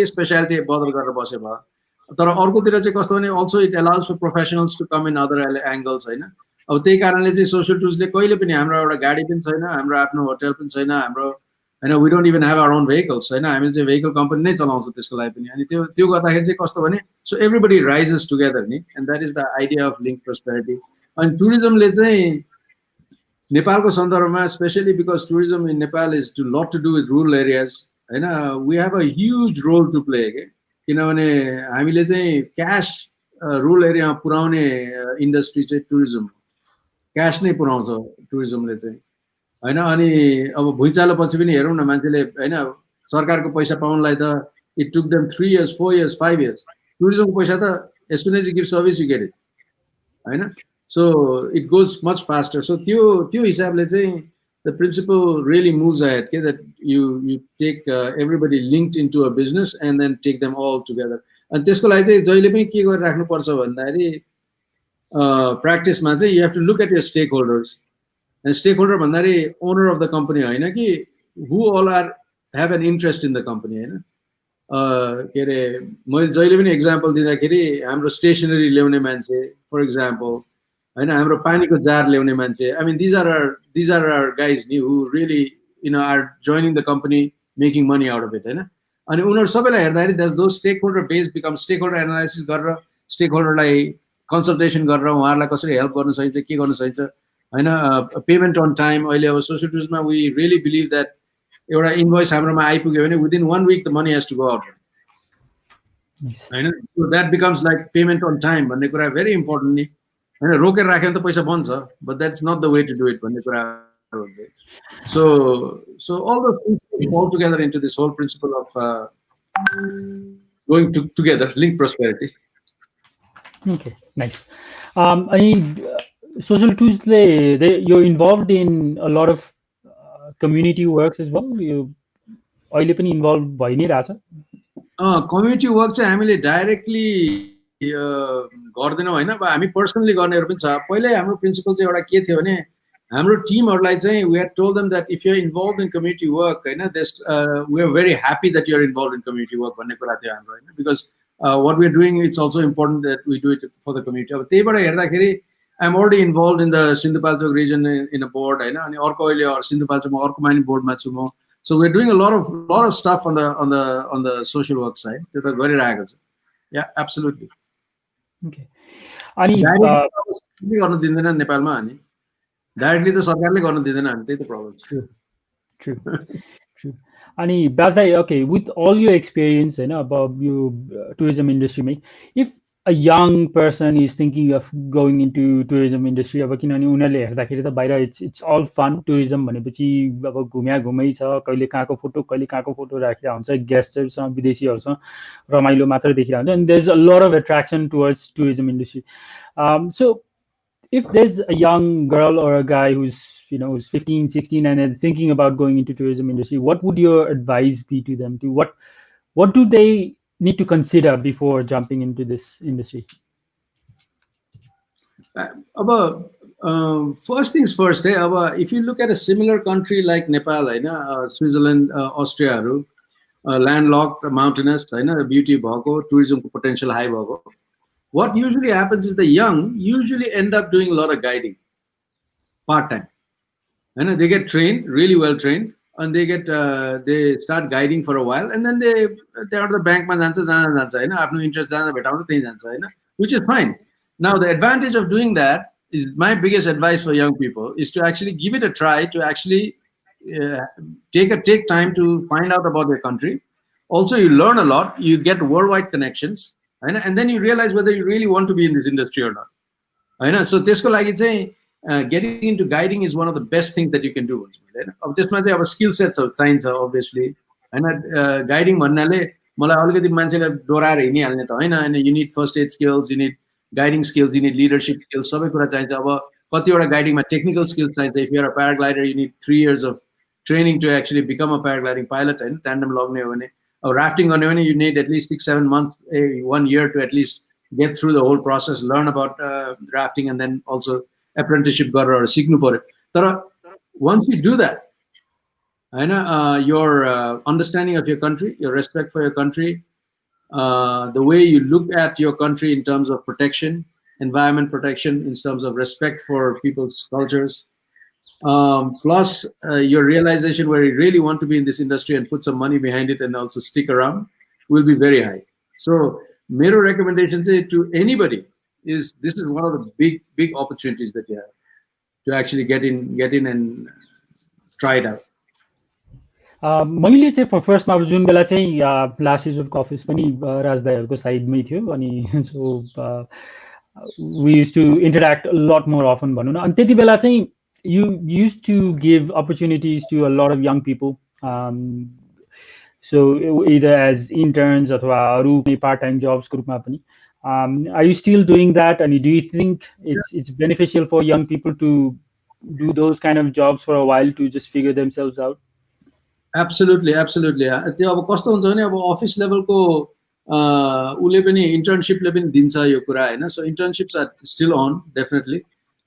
Specialty bother गरेर बसे भयो. तर अर्कोतिर चाहिँ कस्तो भने also it allows for professionals to come in other angles हैन. अब त्यही कारणले चाहिँ social tours ले कहिले पनि हाम्रो एउटा गाडी पनि छैन, हाम्रो आफ्नो होटल पनि छैन, हाम्रो हैन we don't even have our own vehicles हैन. हामीले चाहिँ vehicle company नै चलाउँछौँ त्यसको लागि पनि. अनि त्यो गर्दाखेरि चाहिँ कस्तो भने so everybody rises together नि and that is the idea of linked prosperity. And tourism ले चाहिँ नेपालको सन्दर्भमा especially because tourism in Nepal is a lot to do with rural areas हैन we have a huge role to play के किनभने हामीले चाहिँ क्याश रुरल एरियामा पुर्याउने इन्डस्ट्री चाहिँ टुरिज्म क्याश नै पुर्याउँछ टुरिज्मले चाहिँ हैन अनि अब भुइँचालो पछि पनि हेरौँ न मान्छेले हैन सरकारको पैसा पाउनलाई त it took them 3 years 4 years 5 years टुरिज्मको पैसा त as soon as you give service you get it हैन so it goes much faster so त्यो हिसाबले चाहिँ the principle really moves ahead okay, that you take everybody linked into a business and then take them all together and त्यसको लागि चाहिँ जहिले पनि के गरेर राख्नु पर्छ भन्दाखेरि प्र्याक्टिसमा चाहिँ you have to look at your stakeholders and stakeholder भन्दाखेरि owner of the company हैन कि who all have an interest in the company हैन के रे मैले जहिले पनि एक्जाम्पल दिँदाखेरि हाम्रो स्टेशनरी ल्याउने मान्छे फर एक्जाम्पल हैन हाम्रो पानीको जार ल्याउने मान्छे I mean these are our guys who really are joining the company making money out of it हैन अनि उनीहरु सबैलाई हेर्दाखेरि those stakeholder base become stakeholder analysis गरेर स्टेकहोल्डरलाई कन्सल्टेसन गरेर उहाँहरुलाई कसरी हेल्प गर्न सकिन्छ के गर्न सकिन्छ हैन पेमेन्ट अन टाइम अहिले अब सोशल टुरिज्ममा we really believe that एउटा इन्भोइस हाम्रोमा आइपुग्यो भने within 1 week the money has to go out हैन so that becomes like payment on time भन्ने कुरा very important नि हैन रोकेर राख्यो भने त पैसा बन्छ but that's not the way to do it भन्ने कुरा हुन्छ so all the things fall together into this whole principle of going together linked prosperity. Okay, nice. Social tours you're involved in a lot of community works as well. You अहिले पनि इन्भल्भ भइ नै रहेछ कम्युनिटी वर्क चाहिँ हामीले डाइरेक्टली गर्दैनौँ हैन अब हामी पर्सनली गर्नेहरु पनि छ पहिले हाम्रो प्रिन्सिपल चाहिँ एउटा के थियो भने हाम्रो टिमहरुलाई चाहिँ we had told them that if you're involved in community work हैन this we are very happy that you're involved in community work भन्ने कुरा थियो हाम्रो हैन because what we are doing it's also important that we do it for the community अब त्यहीबाट हेर्दाखेरि I'm already involved in the Sindhupalchok region in a board हैन अनि अर्को अहिले सिन्धुपाल्चोकमा अर्को माइनिङ बोर्डमा छु म so we're doing a lot of stuff on the social work side त्यो त गरिरहेको छ yeah absolutely okay अनि गर्न दिँदैन नेपालमा अनि डाइरेक्टली त सरकारले गर्न दिँदैन अनि त्यही त प्रब्लम true अनि बाजदाई okay with all your experience हैन about your tourism industry मै if a young person is thinking of going into tourism industry अब किनभने उनीहरुले हेर्दाखेरि त बाहिर it's all fun tourism भनेपछि अब घुमै छ कहिले कहाँको फोटो राखेर हुन्छ गेस्टहरुसँग विदेशीहरुसँग रमाइलो मात्र देखिरा हुन्छ and there's a lot of attraction towards tourism industry so if there's a young girl or a guy who's who's 15 16 and is thinking about going into tourism industry what would your advice be to them to what do they need to consider before jumping into this industry? First things first, if you look at a similar country like Nepal, Switzerland, Austria, landlocked, mountainous, beauty, tourism potential high. What usually happens is the young usually end up doing a lot of guiding, part-time. And they get trained, really well trained, and they start guiding for a while, and then they are the bank ma jन्छ जहाँ जान्छ हैन आफ्नो इन्ट्रेस्ट जहाँ भेटाउँछ त्यही जान्छ हैन, which is fine. Now the advantage of doing that is, my biggest advice for young people is to actually give it a try, to actually uh, take time to find out about their country. Also, you learn a lot, you get worldwide connections, and then you realize whether you really want to be in this industry or not. होइन. सो त्यसको लागि चाहिँ getting into guiding is one of the best thing that you can do भन्छु मैले होइन. अब त्यसमा चाहिँ अब स्किल सेट्सहरू चाहिन्छ अभियसली होइन. गाइडिङ भन्नाले मलाई अलिकति मान्छेलाई डोराएर हिँडिहाल्ने त होइन होइन. You need first aid skills, you need guiding skills, you need leadership skills, सबै कुरा चाहिन्छ. अब कतिवटा गाइडिङमा टेक्निकल स्किल्स चाहिन्छ. If you're a paraglider you need 3 years of training to actually become a paragliding pilot होइन. ट्यान्डम लग्ने हो भने, अब राफ्टिङ गर्ने भने you need at least 6-7 months, 1 year to at least get through the whole process, learn about rafting, and then also apprenticeship गरेर सिक्नु पर्यो. तर once you do that, होइन, your understanding of your country, your respect for your country, the way you look at your country in terms of protection, environment protection, in terms of respect for people's cultures, plus your realization where you really want to be in this industry and put some money behind it and also stick around, will be very high. So मेरो recommendation to anybody is, this is one of the big opportunities that you have to actually get in and try it out. मैले चाहिँ फर्स्टमा अब जुन बेला चाहिँ लास्ट रिजोर्टको अफिस पनि राजदाईहरूको साइडमै थियो, अनि so we use to interact lot more often भनौँ न. अनि त्यति बेला चाहिँ you use to give opportunities to a lot of young people, so either as interns अथवा अरू पार्ट टाइम जब्सको रूपमा पनि. Are you still doing that, and do you think it's beneficial for young people to do those kind of jobs for a while to just figure themselves out? Absolutely. त्यो अब कस्तो हुन्छ भने, अब अफिस लेभलको उसले पनि इन्टर्नसिपले पनि दिन्छ यो कुरा होइन. So internships are still on definitely.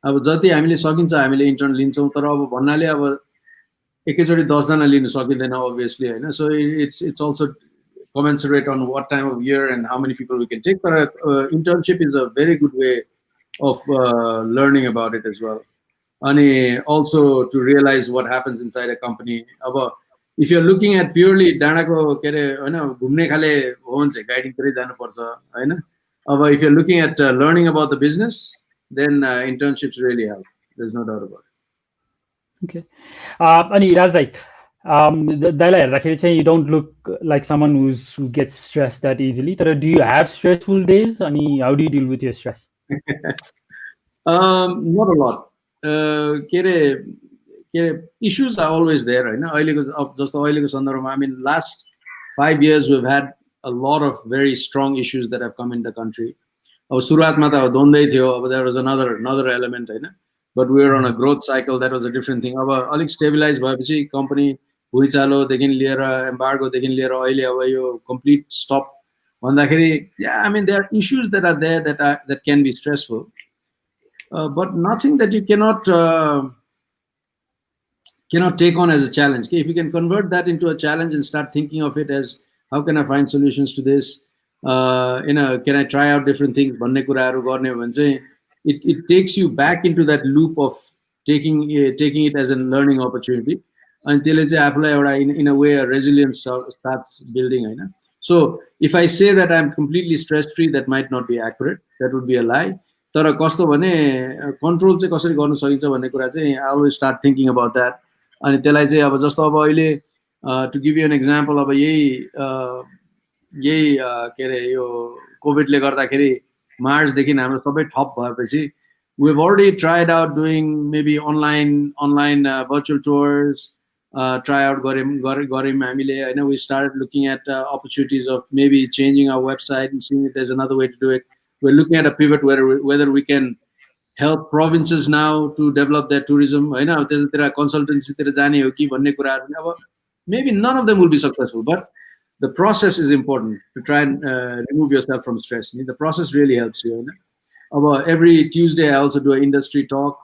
अब जति हामीले सकिन्छ हामीले इन्टर्न लिन्छौँ, तर अब भन्नाले अब एकैचोटि 10 जना लिनु सकिँदैन अभियसली होइन. So it's also commensurate on what time of year and how many people we can take. But internship is a very good way of learning about it as well. And also to realize what happens inside a company. If you're looking at purely डाँडाको के अरे होइन घुम्ने खाले हो भने चाहिँ गाइडिङतिरै जानुपर्छ होइन. अब if you're looking at learning about the business, then internships really help. There's no doubt about it. Okay. अनि राज दाई, दाइलाई हेर्दाखेरि चाहिँ you don't look like someone who gets stressed that easily. तर do you have stressful days? अनि how do you deal with your stress? Not a lot. के अरे issues are always there होइन. अहिलेको जस्तो अहिलेको सन्दर्भमा, I mean last 5 years we've had a lot of very strong issues that have come in the country. अब सुरुवातमा त द्वन्द्वै थियो, अब there was another element होइन. But we were on a growth cycle, that was a different thing. अब अलिक स्टेबिलाइज भएपछि कम्पनी भुइँचालोदेखि लिएर एम्बार्गोदेखि लिएर अहिले अब यो कम्प्लिट स्टप भन्दाखेरि, I mean there are issues that are there that can be stressful, but nothing that you cannot take on as a challenge. If you can convert that into a challenge and start thinking of it as, how can I find solutions to this, can I try out different things भन्ने कुराहरू गर्ने हो भने चाहिँ it takes you back into that loop of taking it as a learning opportunity, and त्यसले चाहिँ आफूलाई एउटा in a way a resilience starts building होइन. So if I say that I'm completely stress free, that might not be accurate, that would be a lie. तर कस्तो भने कन्ट्रोल चाहिँ कसरी गर्न सकिन्छ भन्ने कुरा चाहिँ I always start thinking about that. अनि त्यसलाई चाहिँ अब जस्तो अब अहिले to give you an example, अब यही के अरे यो कोभिडले गर्दाखेरि मार्चदेखि हाम्रो सबै ठप भएपछि we've already tried out doing maybe online virtual tours, try out गऱ्यौँ हामीले होइन. We started looking at opportunities of maybe changing our website and seeing if there's another way to do it. We're looking at a pivot whether we can help provinces now to develop their tourism होइन. अब त्यसतिर कन्सल्टेन्सीतिर जाने हो कि भन्ने कुराहरू. अब maybe none of them will be successful, but the process is important to try and remove yourself from stress. The process really helps you. Every Tuesday I also do an industry talk.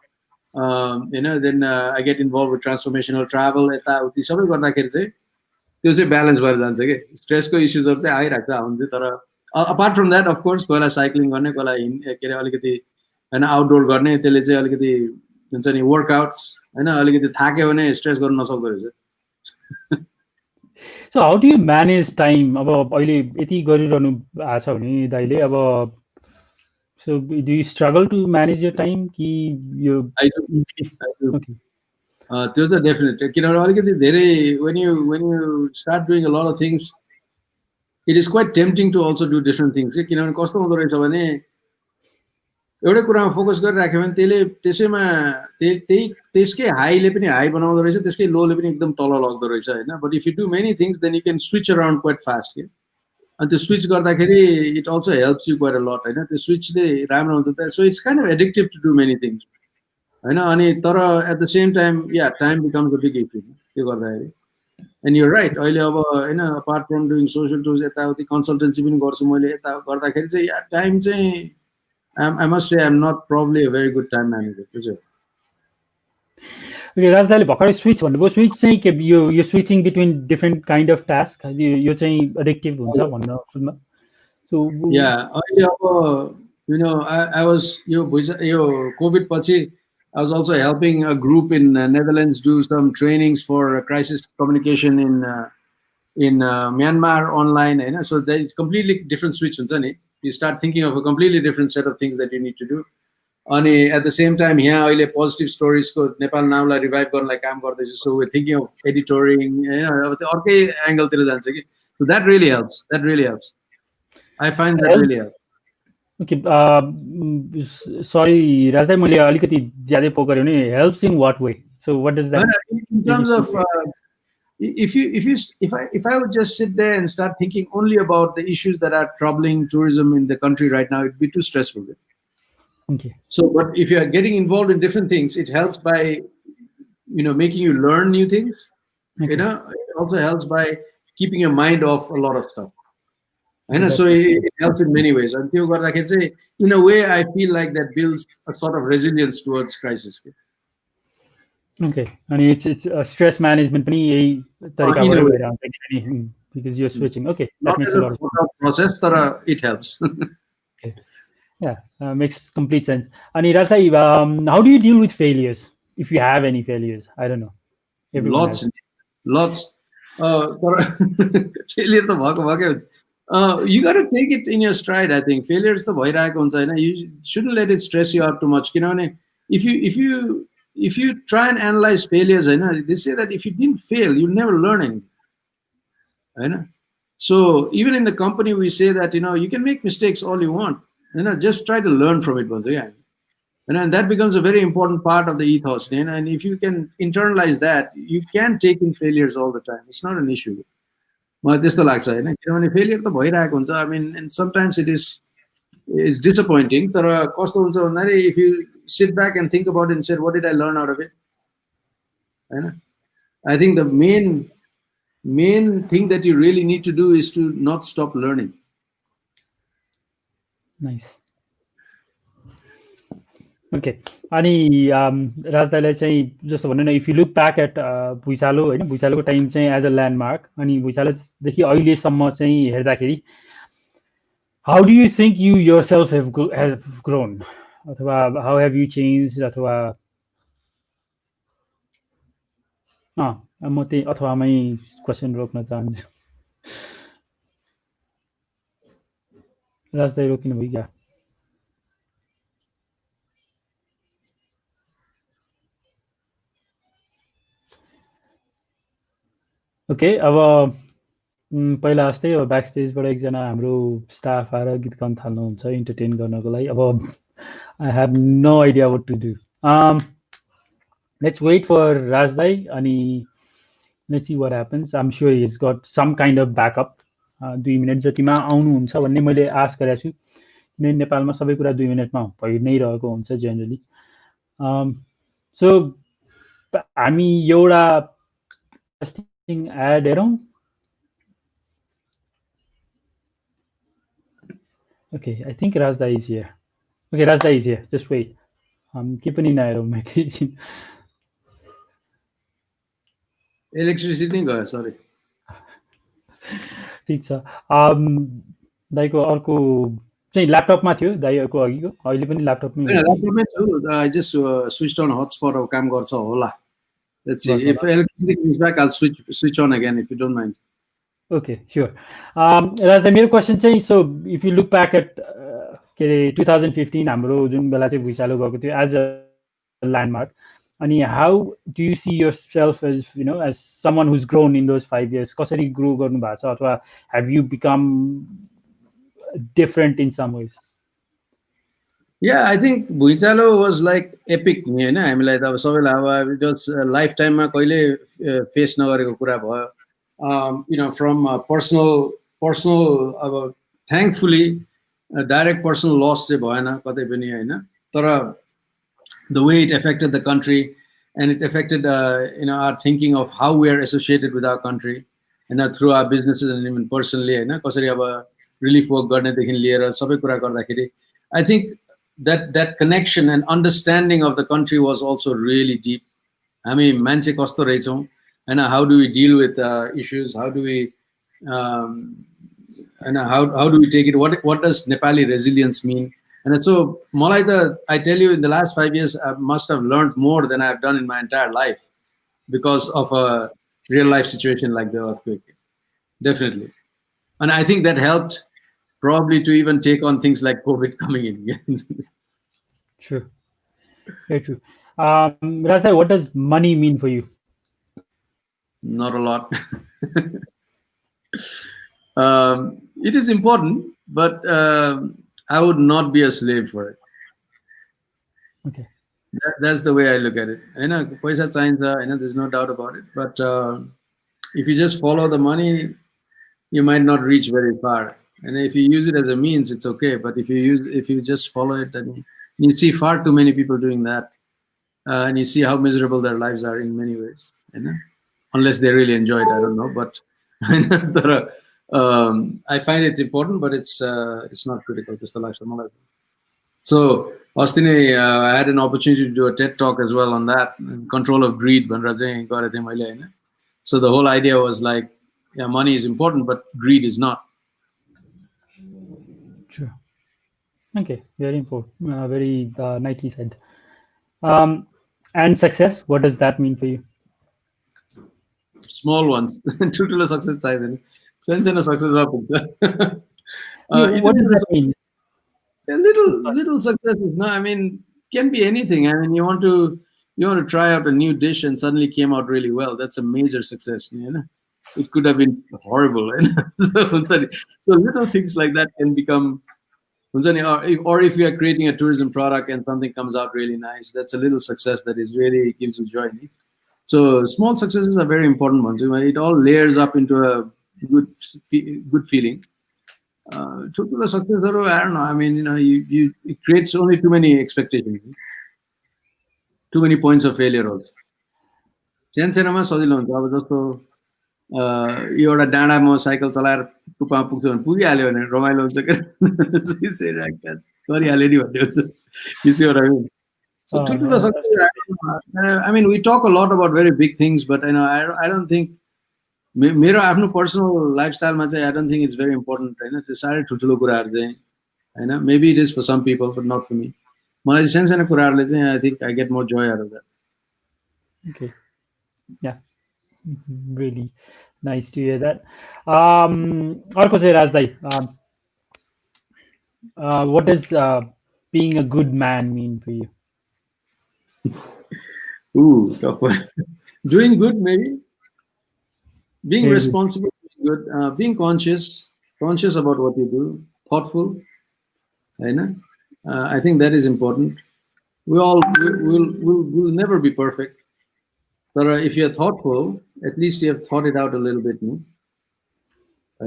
Then I get involved with transformational travel. सबै गर्दाखेरि चाहिँ त्यो चाहिँ ब्यालेन्स भएर जान्छ कि स्ट्रेसको इस्युजहरू चाहिँ आइरहेको छ हुन्छ. तर अपार्ट फ्रम द्याट अफकोर्स कोहीलाई साइक्लिङ गर्ने, कोहीलाई के अरे अलिकति होइन आउटडोर गर्ने, त्यसले चाहिँ अलिकति हुन्छ नि वर्कआउट्स हैन अलिकति थाक्यो भने स्ट्रेस गर्न नसक्दो रहेछ so how do you manage time अब अहिले यति गरिरहनु भएको छ भने दाइले अब so do you struggle to manage your time कि यो ओके त्यो त डेफिनेट किनभने अलिकति धेरै when you start doing a lot of things it is quite tempting to also do different things किनभने कस्तो हुँदो रहेछ भने एउटै कुरामा फोकस गरिराख्यो भने त्यसैमा त्यसकै हाईले पनि हाई बनाउँदो रहेछ त्यसकै लोले पनि एकदम तल लग्दो रहेछ हैन but if you do many things then you can switch around quite fast के अनि त्यो स्विच गर्दाखेरि it also helps you quite a lot हैन त्यो स्विचले राम्रो हुन्छ so it's kind of addictive to do many things हैन अनि तर एट द सेम टाइम या time becomes a big issue त्यो गर्दाखेरि एन्ड यु राइट अहिले अब हैन apart from doing social tours यताउति कन्सल्टेन्सी पनि गर्छु मैले यता गर्दाखेरि चाहिँ या टाइम चाहिँ I must say I'm not probably a very good time manager. Okay, Raj दाइले भर्खरै स्विच भन्नुभयो स्विच चाहिँ के यो switching between different kind of task यो चाहिँ एडिक्टिभ हुन्छ भन्न सुन्नु सो या अहिले अब यु नो I was यो कोभिड पछि I was also helping a group in Netherlands do some trainings for crisis communication in Myanmar online हैन so that it's completely different switch हुन्छ नि you start thinking of a completely different set of things that you need to do अनि at the same time यहाँ अहिले positive stories को नेपाल नामलाई रिभाइभ गर्नलाई काम गर्दैछु so we're thinking of editoring हैन अब त्यो अर्कै एंगल तिर जान्छ कि so that really helps I find that really helps okay sorry राज दाइ मैले अलिकति ज्यादै पो गरे भने helps in what way so what does that in terms of if I would just sit there and start thinking only about the issues that are troubling tourism in the country right now, it'd be too stressful. Okay. So, but if you are getting involved in different things, it helps by, making you learn new things. Okay. It also helps by keeping your mind off a lot of stuff. And so it helps in many ways. And I can say, in a way, I feel like that builds a sort of resilience towards crisis. Okay, and it's stress management पनि यही तरिकाबाट भइरहेको because you're switching. Okay, that makes a lot of sense. Process, it helps. Okay, yeah, makes complete sense. And Raj, how do you deal with failures if you have any failures? I don't know. Lots. Failure त भएको you got to take it in your stride. I think failures त भइरहेको हुन्छ हैन you shouldn't let it stress you out too much किनभने if you try and analyze failures, they say that if you didn't fail, you'll never learn anything. So even in the company, we say that you can make mistakes all you want. Just try to learn from it once again. And that becomes a very important part of the ethos. And if you can internalize that, you can take in failures all the time. It's not an issue. Failure त भइरहेको हुन्छ. I mean, and sometimes it's disappointing. If you sit back and think about it and say, what did I learn out of it? I think the main thing that you really need to do is to not stop learning. Nice. Okay. अनि राज दाइलाई चाहिँ जस्तो भन्नु न if you look back at भुइँचालो हैन भुइँचालोको टाइम चाहिँ एज अ ल्यान्डमार्क अनि भुइँचालोदेखि अहिलेसम्म चाहिँ हेर्दाखेरि how do you think you yourself have grown अथवा how have you changed अथवा म त्यही अथवामै क्वेसन रोक्न चाहन्छु राज दाइ रोकिनु भयो क्या ओके अब पहिला जस्तै अब ब्याक स्टेजबाट एकजना हाम्रो स्टाफ आएर गीत गाउन थाल्नुहुन्छ इन्टरटेन गर्नको लागि अब I have no idea what to do let's wait for Raj dai अनि let's see what happens I am sure he is got some kind of backup 2 minute जतिमा आउनुहुन्छ भन्ने मैले आश गरेको छु किनभने नेपालमा सबै कुरा 2 मिनटमा भइ नै रहेको हुन्छ जेनरली सो हामी एउटा एड हेरौँ Okay, I think Rajda is here. Okay, Rajda is here. Just wait. Keep an eye on my kitchen. Electricity go, sorry. ठीक छ दाइको अर्को चाहिँ ल्यापटपमा थियो दाइको अघिको अहिले पनि ल्यापटपमै छु I just switched on hotspot अब काम गर्छ होला Let's see. If electricity comes back, I'll switch on again if you don't mind. Okay, sure. Raj, मेरो question चाहिँ, so if you look back at के अरे 2015 हाम्रो जुन बेला चाहिँ भुइँचालो गएको थियो as a landmark, अनि how do you see yourself as, you know, as someone who's grown in those 5 years? कसरी grow गर्नु भएको छ, अथवा have you become different in some ways? Yeah, I think भुइँचालो was like epic नि हैन, हामीलाई त अब सबैलाई अब just lifetime मा कहिले face नगरेको कुरा भयो. You know, from personal अब thankfully direct personal loss चाहिँ भएन कतै पनि हैन, तर the way it affected the country and it affected you know, our thinking of how we are associated with our country and through our businesses and even personally हैन, कसरी अब relief work गर्नेदेखि लिएर सबै कुरा गर्दाखेरि I think that connection and understanding of the country was also really deep. हामी मान्छे कस्तो रहेछौं हैन, how do we deal with issues, how do we and how do we take it, what does Nepali resilience mean? And so मलाई I tell you, in the last 5 years I must have learned more than I've done in my entire life because of a real life situation like the earthquake. Definitely. And I think that helped probably to even take on things like COVID coming in again. True. Very true. Raj, what does money mean for you? Not a lot. It is important, but I would not be a slave for it. Okay. That's the way I look at it. I know paisa चाहिन्छ, I know there's no doubt about it. But if you just follow the money, you might not reach very far. And if you use it as a means, it's okay. But if you just follow it, then you see far too many people doing that, and you see how miserable their lives are in many ways. You know? Unless they really enjoy it, I don't know. But I find it's important, but it's not critical. Just the lifestyle. So, Austin, I had an opportunity to do a TED talk as well on that, control of greed. So the whole idea was like, yeah, money is important, but greed is not. True. Okay, very important. Very nicely said. And success, what does that mean for you? Small ones. Total success. Sense and a success happens. What does that mean? A little successes. No, I mean, it can be anything. I mean, you want to try out a new dish and suddenly came out really well. That's a major success. You know? It could have been horrible. So little things like that can become. Or if you are creating a tourism product and something comes out really nice, that's a little success that is really gives you joy. So small successes are very important ones. It all layers up into a good feeling. Total success, I don't know. I mean, you know, it creates only too many expectations, too many points of failure also. सानोमा सजिलो हुन्छ, अब जस्तो एउटा डाँडामा साइकल चलाएर टुप्पामा पुग्छ भने पुगिहाल्यो भने रमाइलो हुन्छ के गरिहाल्यो नि भन्ने हुन्छ. You see what I mean? So ठुल्ठुलो success, I mean, we talk a lot about very big things, but you know, I don't think मेरो आफ्नो पर्सनल लाइफस्टाइलमा चाहिँ I don't think it's very important. हैन, त्यो सारै ठुल्ठुलो कुराहरु चाहिँ हैन, maybe it is for some people but not for me. मलाई चाहिँ सानो कुराहरुले चाहिँ I think I get more joy out of that. Okay. Yeah. Really nice to hear that. अर्को चाहिँ राज दाइ, what does being a good man mean for you? Ooh, tough one. Doing good, maybe. Being responsible, good. Being conscious about what you do, thoughtful. I think that is important. We'll never be perfect. But if you're thoughtful, at least you have thought it out a little bit. I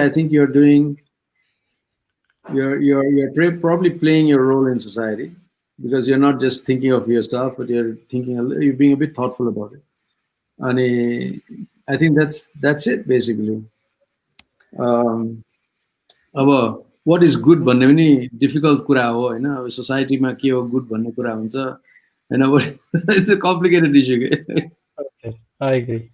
think you're probably playing your role in society, because you're not just thinking of yourself, but you're being a bit thoughtful about it. And I think that's it basically. What is good भन्ने पनि difficult कुरा हो हैन. अब सोसाइटीमा के हो good भन्ने कुरा हुन्छ हैन. It's a complicated issue. Okay, I agree.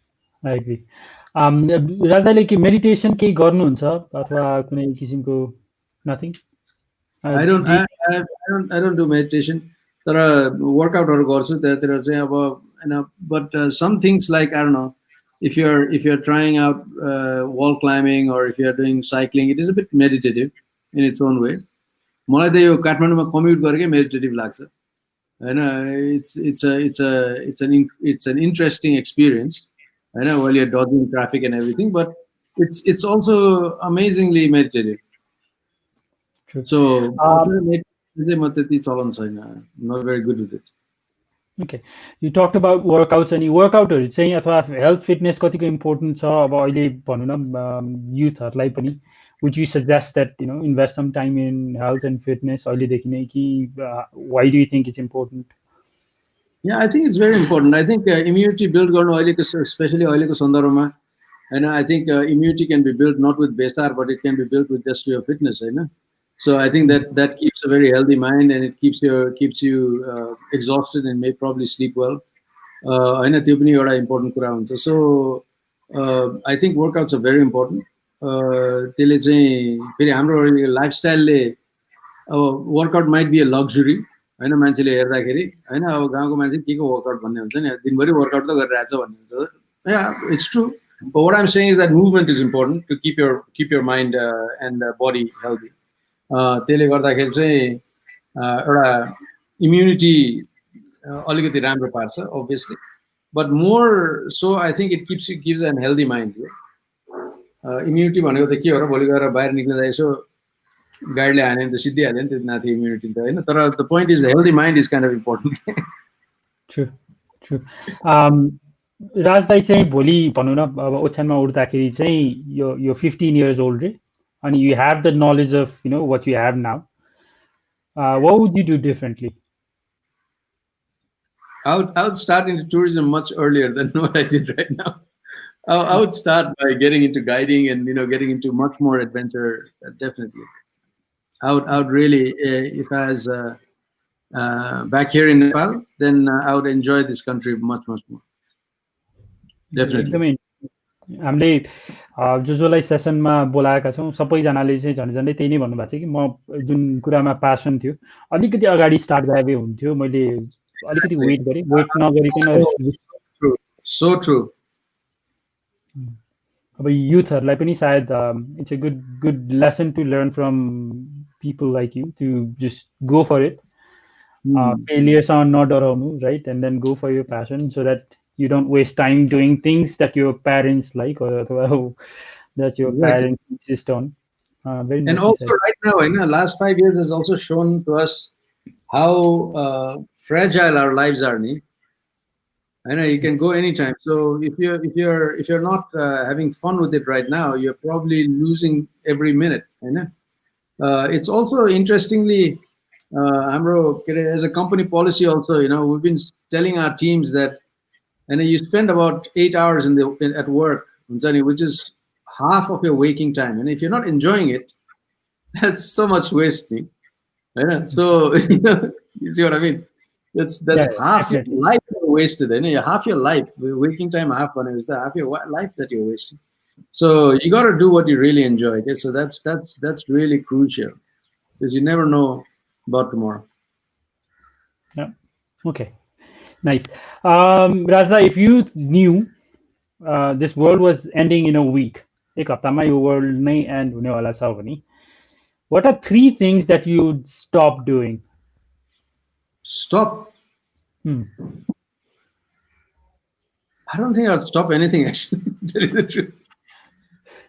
राजदाइले के मेडिटेसन केही गर्नुहुन्छ अथवा कुनै किसिमको nothing? I don't do meditation. तर वर्कआउटहरू गर्छु त्यतातिर चाहिँ अब होइन but some things like I don't know if you're trying out wall climbing or if you're doing cycling, it is a bit meditative in its own way. मलाई त यो काठमाडौँमा कम्युट गरेकै मेडिटेटिभ लाग्छ होइन it's an interesting experience होइन while you're dodging traffic and everything, but it's also amazingly meditative. True. So चाहिँ म त्यति चलन छैन, not very good with it. Okay, you talked about workouts and workoutहरू चाहिँ अथवा हेल्थ फिटनेस कतिको इम्पोर्टेन्ट छ अब अहिले भनौँ न युथहरूलाई पनि would you suggest that invest some time in health and fitness अहिलेदेखि नै कि why do you think it's important? Yeah, I think it's very important. I think immunity build गर्नु अहिलेको especially अहिलेको सन्दर्भमा होइन I think immunity can be built not with besar but it can be built with just your fitness होइन. So I think that keeps a very healthy mind and it keeps you exhausted and may probably sleep well. होइन त्यो पनि एउटा इम्पोर्टेन्ट कुरा हुन्छ. So I think workouts are very important. त्यसले चाहिँ फेरि हाम्रो लाइफस्टाइलले अब workout might be a luxury होइन मान्छेले हेर्दाखेरि होइन अब गाउँको मान्छे के को वर्कआउट भन्ने हुन्छ नि दिनभरि वर्कआउट त गरिरहेछ भन्ने हुन्छ. It's true, but what I'm saying is that movement is important to keep your mind and body healthy. त्यसले गर्दाखेरि चाहिँ एउटा इम्युनिटी अलिकति राम्रो पार्छ obviously, but more so I think it gives an healthy mind. Immunity भनेको त के हो र भोलि गएर बाहिर निक्लिँदा यसो गाडीले हान्यो भने त सिद्धिहाल्यो नि त्यो नाथे इम्युनिटी त होइन. तर the point is healthy mind is kind of important. True. Raj दाइ चाहिँ भोलि भनौँ न अब ओछ्यानमा उठ्दाखेरि चाहिँ यो 15 years old रे अनि you have the knowledge of what you have now, what would you do differently? I would start into tourism much earlier than what I did right now. I would start by getting into guiding and getting into much more adventure. Definitely, I would really if I was back here in Nepal, then I would enjoy this country much more. Definitely. हामीले जसलाई सेसनमा बोलाएका छौँ सबैजनाले चाहिँ झन्डै त्यही नै भन्नुभएको छ कि म जुन कुरामा प्यासन थियो अलिकति अगाडि स्टार्ट गरे भए हुन्थ्यो, मैले अलिकति वेट नगरिकन. So true. अब युथहरूलाई पनि सायद it's a good lesson to learn from people like you to just go for it. फेलियरसँग नडराउनु right and then go for your passion so that you don't waste time doing things that your parents like or that your parents insist on. And also right now, last 5 years has also shown to us how fragile our lives are. I know you can go anytime. So if you're not having fun with it right now, you're probably losing every minute. It's also interestingly, as a company policy also, we've been telling our teams that. And you spend about 8 hours at work, which is half of your waking time. And if you're not enjoying it, that's so much wasting. So you see what I mean? That's half your life wasted. Half your life, waking time, half is the half your life that you're wasting. So you got to do what you really enjoy. Okay? So that's really crucial because you never know about tomorrow. Yeah. Okay. Nice. Raza, if you knew this world was ending in a week, ek hafta ma yo world nai end hune wala cha bhani, what are 3 things that you'd stop doing? Stop? I don't think I'd stop anything actually. To tell you the truth.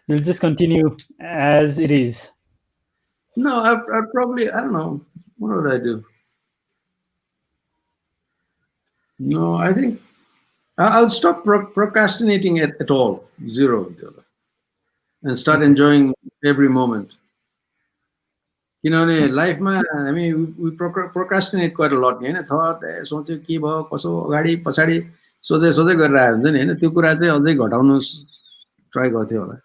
You'll just continue as it is. No, I'd probably, I don't know. What would I do? No, I think I'll stop procrastinating at all. Zero. And start enjoying every moment. Life, I mean, we procrastinate quite a lot. Thought, सोचे के भयो कसो अगाडि पछाडि सोचे गरिरहेको हुन्छ नि त्यो कुरा चाहिँ अझै घटाउनु ट्राई गर्थ्यो होला.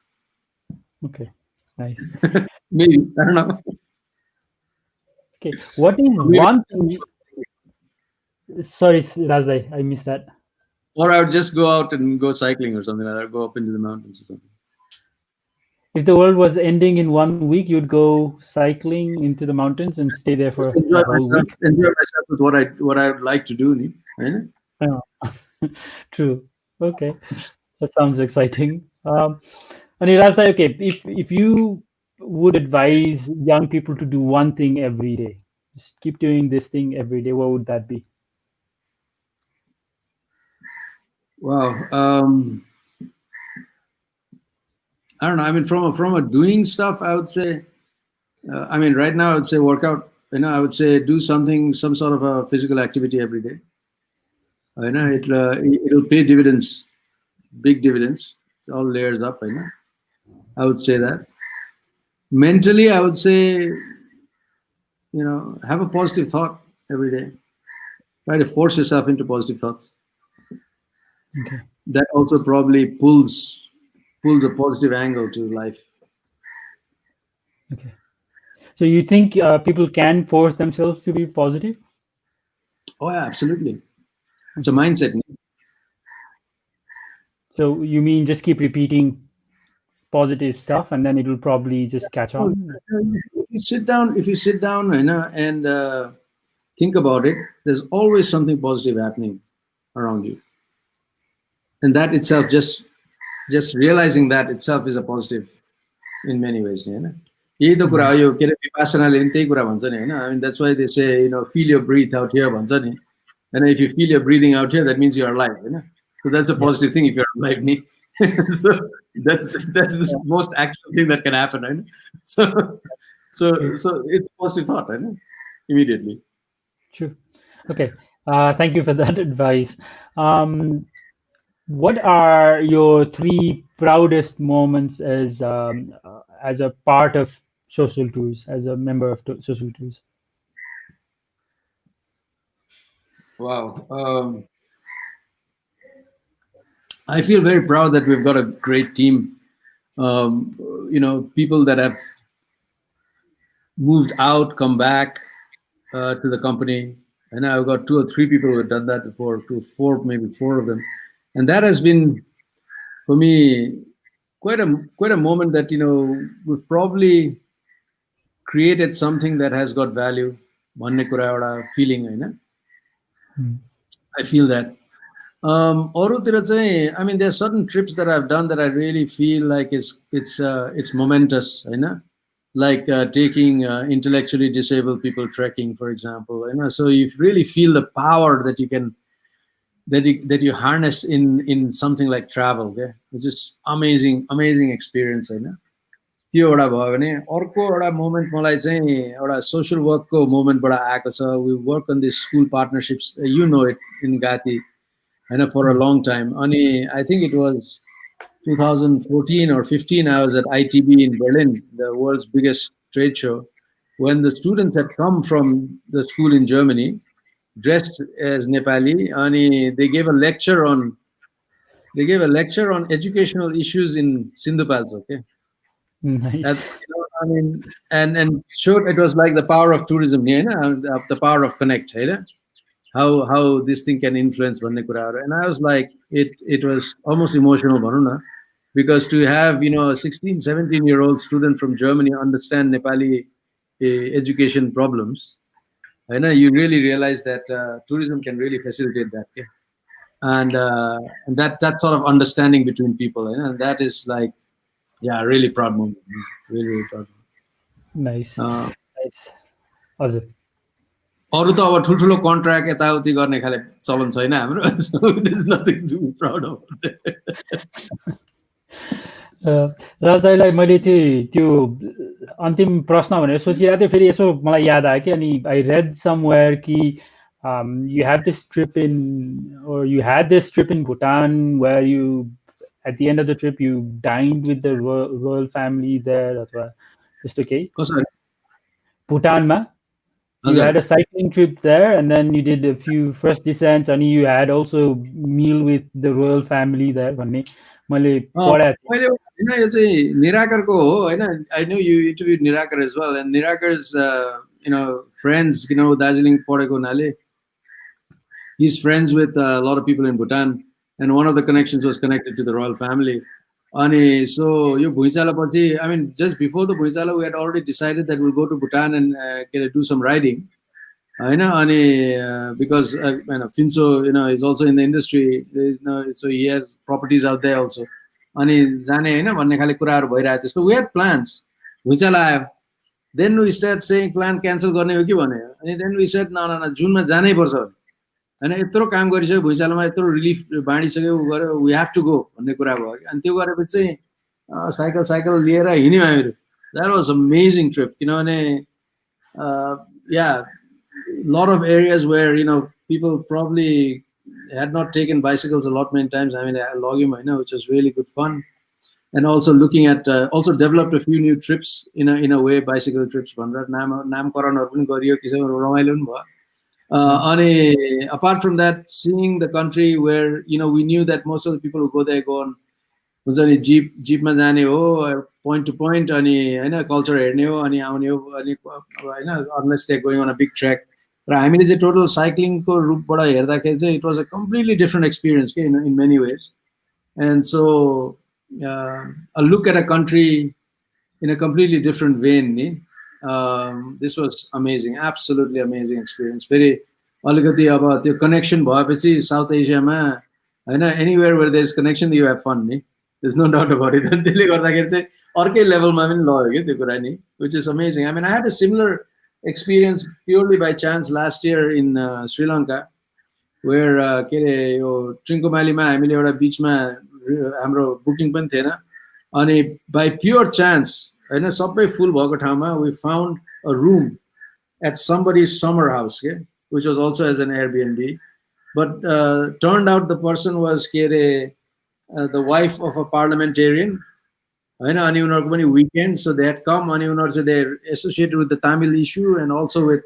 Okay, nice. Maybe, I don't know. Okay, what is one thing? Sorry, Rajdai, I missed that. Or I would just go out and go cycling or something like that, go up into the mountains or something. if the world was ending in 1 week, you'd go cycling into the mountains and stay there for Enjoy a whole myself, week. enjoy myself with what I would like to do, ni, हैन? Oh, true. Okay, that sounds exciting. And Rajda, okay, if you would advise young people to do one thing every day, just keep doing this thing every day, what would that be? Wow. I don't know. I mean, from a doing stuff, I would say. I mean, right now, I would say workout. I would say do something, some sort of a physical activity every day. Okay. It'll pay dividends, big dividends. It's all layers up. I would say that. Mentally, I would say, have a positive thought every day. Try to force yourself into positive thoughts. Okay. That also probably pulls a positive angle to life. Okay. So you think people can force themselves to be positive? Oh yeah, absolutely. It's a Okay. mindset. So you mean just keep repeating positive stuff and then it will probably just catch Oh, on? if you sit down, and think about it, there's always something positive happening around you, and that itself, just realizing that itself is a positive in many ways. यही त कुरा Mhm. हो यो के अरे विपासनाले पनि त्यही कुरा भन्छ नि होइन I mean that's why they say feel your breath out here भन्छ नि and if you feel your breathing out here that means you're alive so that's a Yeah. positive thing if you're alive ni so that's the Yeah. most actual thing that can happen so so True. so it's a positive thought immediately. True. Okay. Thank you for that advice. Um, what are your three proudest moments as a part of Social Tours, as a member of Social Tours? Wow. I feel very proud that we've got a great team. People that have moved out, come back to the company. And I've got 2 or 3 people who have done that before, 2, 4, maybe 4 of them. And that has been, for me, quite a moment that, we've probably created something that has got value. भन्ने कुरा एउटा feeling Hmm. I feel that. अरूतिर चाहिँ I mean, there are certain trips that I've done that I really feel like it's momentous, like taking intellectually disabled people trekking, for example. So you really feel the power that you harness in something like travel. Okay, it's just amazing experience. त्यो एउटा भयो भने अर्को एउटा मोमेन्ट मलाई चाहिँ एउटा सोसियल वर्कको मोमेन्टबाट आएको छ we work on this school partnerships you know it in गाती for a Hmm. long time. I think it was 2014 or 15, I was at ITB in Berlin, the world's biggest trade show, when the students had come from the school in Germany, dressed as Nepali, and they gave a lecture on educational issues in Sindhupals. Okay, Nice. and showed it was like the power of tourism, the power of connect, how this thing can influence भन्ने कुराहरु. And I was like, it was almost emotional भनौँ न, because to have a 16 17-year-old student from Germany understand Nepali education problems, you really realize that tourism can really facilitate that. Okay? And that sort of understanding between people, and that is like, yeah, really proud moment, really proud moment. Nice. Nice. Awesome. अरू त अब ठुल्ठुलो कन्ट्र्याक्ट यताउति गर्ने खाले चलन छैन हाम्रो, so it is nothing to be proud of. राज दाइलाई मैले त्यो अन्तिम प्रश्न भनेर सोचिरहेको थिएँ, फेरि यसो मलाई याद आयो कि, अनि आई रेड समवेयर कि you have this trip in, or you had this trip in Bhutan where you, at the end of the trip, you dined with the royal family there, अथवा त्यस्तो केही कसरी? भुटानमा. You हजुर. had a cycling trip there, and then you did a few first descents, and you had also meal with the royal family there भन्ने मैले पढाएको थिएँ. मैले यो चाहिँ निराकरको हो I know you interviewed Nirakar as well, and Nirakar's friends, Darjeeling पढेको हुनाले he's friends with a lot of people in Bhutan, and one of the connections was connected to the royal family. अनि so यो भुइँचालोपछि I mean just before the भुइँचालो we had already decided that we'll go to Bhutan and do some riding. होइन अनि because Finso is also in the industry, so he has properties out there also. अनि जाने होइन भन्ने खाले कुराहरू भइरहेको थियो. So we had plans. भुइँचालो आयो. Then we start saying plan cancel गर्ने हो कि भने. अनि then we said no जुनमा जानै पर्छ. होइन यत्रो काम गरिसक्यो भुइँचालोमा यत्रो रिलिफ बाँडिसक्यो गऱ्यो we have to go भन्ने कुरा भयो कि. अनि त्यो गरेपछि चाहिँ साइकल लिएर हिँड्यौँ हामीहरू. That was amazing trip किनभने yeah, lot of areas where people probably had not taken bicycles a lot many times. I mean, I logging, which was really good fun, and also looking at also developed a few new trips in a way, bicycle trips. Apart from that, seeing the country where we knew that most of the people who go there go on jeepमा जाने हो point to point अनि हैन culture हेर्ने हो अनि आउने हो अनि हैन unless they're going on a big trek. र हामीले चाहिँ total cycling को रूपबाट हेर्दाखेरि चाहिँ it was a completely different experience in many ways. And so a look at a country in a completely different vein. This was amazing, absolutely amazing experience. Very अलिकति अब त्यो connection भएपछि South Asia मा हैन anywhere where there's connection you have fun नि. There's no doubt about it. त्यसले गर्दाखेरि चाहिँ अर्कै लेभलमा पनि लग्यो के त्यो कुरा नि, which is amazing. I mean, I had a similar experience purely by chance last year in Sri Lanka, where के अरे यो ट्रिङ्कोमालीमा हामीले एउटा बिचमा हाम्रो बुकिङ पनि थिएन अनि by pure chance हैन सबै फुल भएको ठाउँमा we found a room at somebody's summer house, which was also as an Airbnb, but turned out the person was के अरे the wife of a parliamentarian. होइन अनि उनीहरूको पनि weekend, so they had come अनि उनीहरू चाहिँ they're associated with the Tamil issue and also with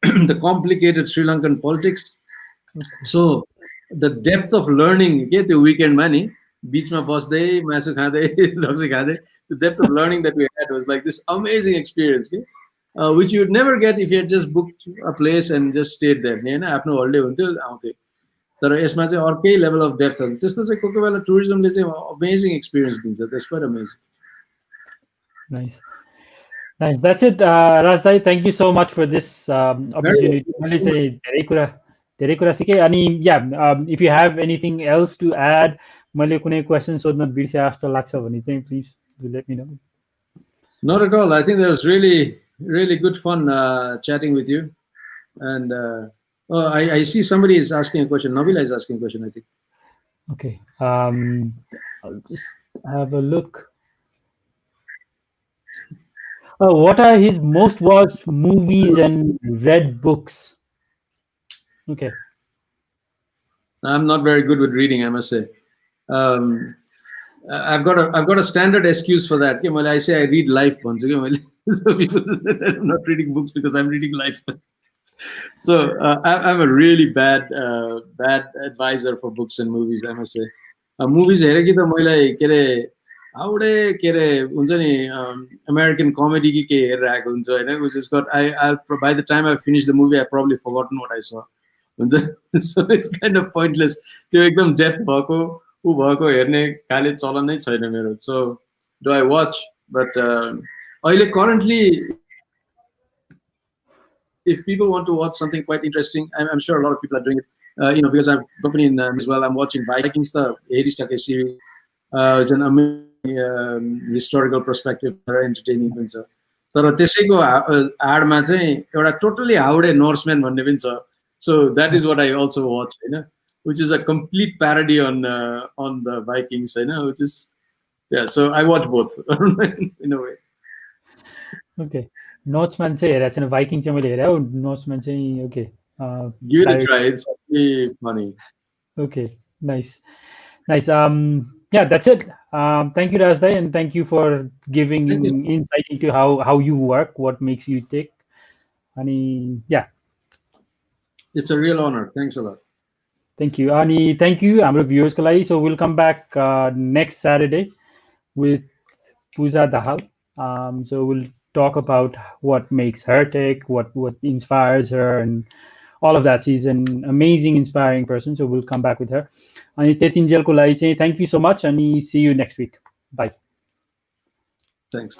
the complicated Sri Lankan politics. So the depth of learning के त्यो weekendमा नि बिचमा बस्दै मासु खाँदै रक्सी खाँदै, the depth of learning that we had was like this amazing experience, which you would never get if you had just booked a place and just stayed there. हैन आफ्नो हलिडे हुन्थ्यो आउँथ्यो. तर यसमा चाहिँ अर्कै लेभल अफ डेप्थ हुन्छ. त्यस्तो चाहिँ कोही बेला टुरिज्मले चाहिँ अमेजिङ एक्सपिरियन्स दिन्छ. That's quite amazing. Nice. That's it, Raj. Thank you so much for this opportunity. मैले चाहिँ धेरै कुरा सिकेँ अनि if you have anything else to add, मैले कुनै क्वेसन सोध्न बिर्से जस्तो लाग्छ भने चाहिँ please do let me know. Not at all. I think that was really, really good fun chatting with you. And I see somebody is asking a question. Nabila is asking a question, I think. Okay. I'll just have a look. What are his most watched movies and read books? Okay. I'm not very good with reading, I must say. I've got a standard excuse for that. I say I read life once. So people, I'm not reading books because I'm reading life. So I'm a really bad advisor for books and movies, I must say. Movies हेरे कि त मैले के अरे हाउडे के अरे हुन्छ नि American comedy कि के हेरेर आएको हुन्छ हैन, which is got I by the time I finished the movie I probably forgotten what I saw. So it's kind of pointless. त्यो एकदम डेप्थ भएको उ भएको हेर्ने खाले चलन नै छैन मेरो. So do I watch? But अहिले currently if people want to watch something quite interesting, I'm sure a lot of people are doing it. Because I'm company in as well. I'm watching Vikings, the Erisake series. It's an amazing historical perspective, very entertaining. तर त्यसैको आडमा चाहिँ एउटा totally हाउडे Norseman भन्ने पनि छ. So that is what I also watch, which is a complete parody on the Vikings, which is So I watch both in a way. Okay. Norseman चाहिँ हेरेको छैन, Viking चाहिँ मैले हेरेँ हो. Norseman चाहिँ okay. Give it a try. It's really funny. Okay. Nice. That's it. Thank you, Raj, and thank you for giving insight into how you work, what makes you tick. Ani It's a real honor. Thanks a lot. Thank you. Ani thank you हाम्रो viewers को लागि. So we'll come back next Saturday with Pooja Dahal. So we'll talk about what makes her tick, what inspires her, and all of that. She's an amazing, inspiring person. So we'll come back with her. And thank you so much, and see you next week. By. Thanks.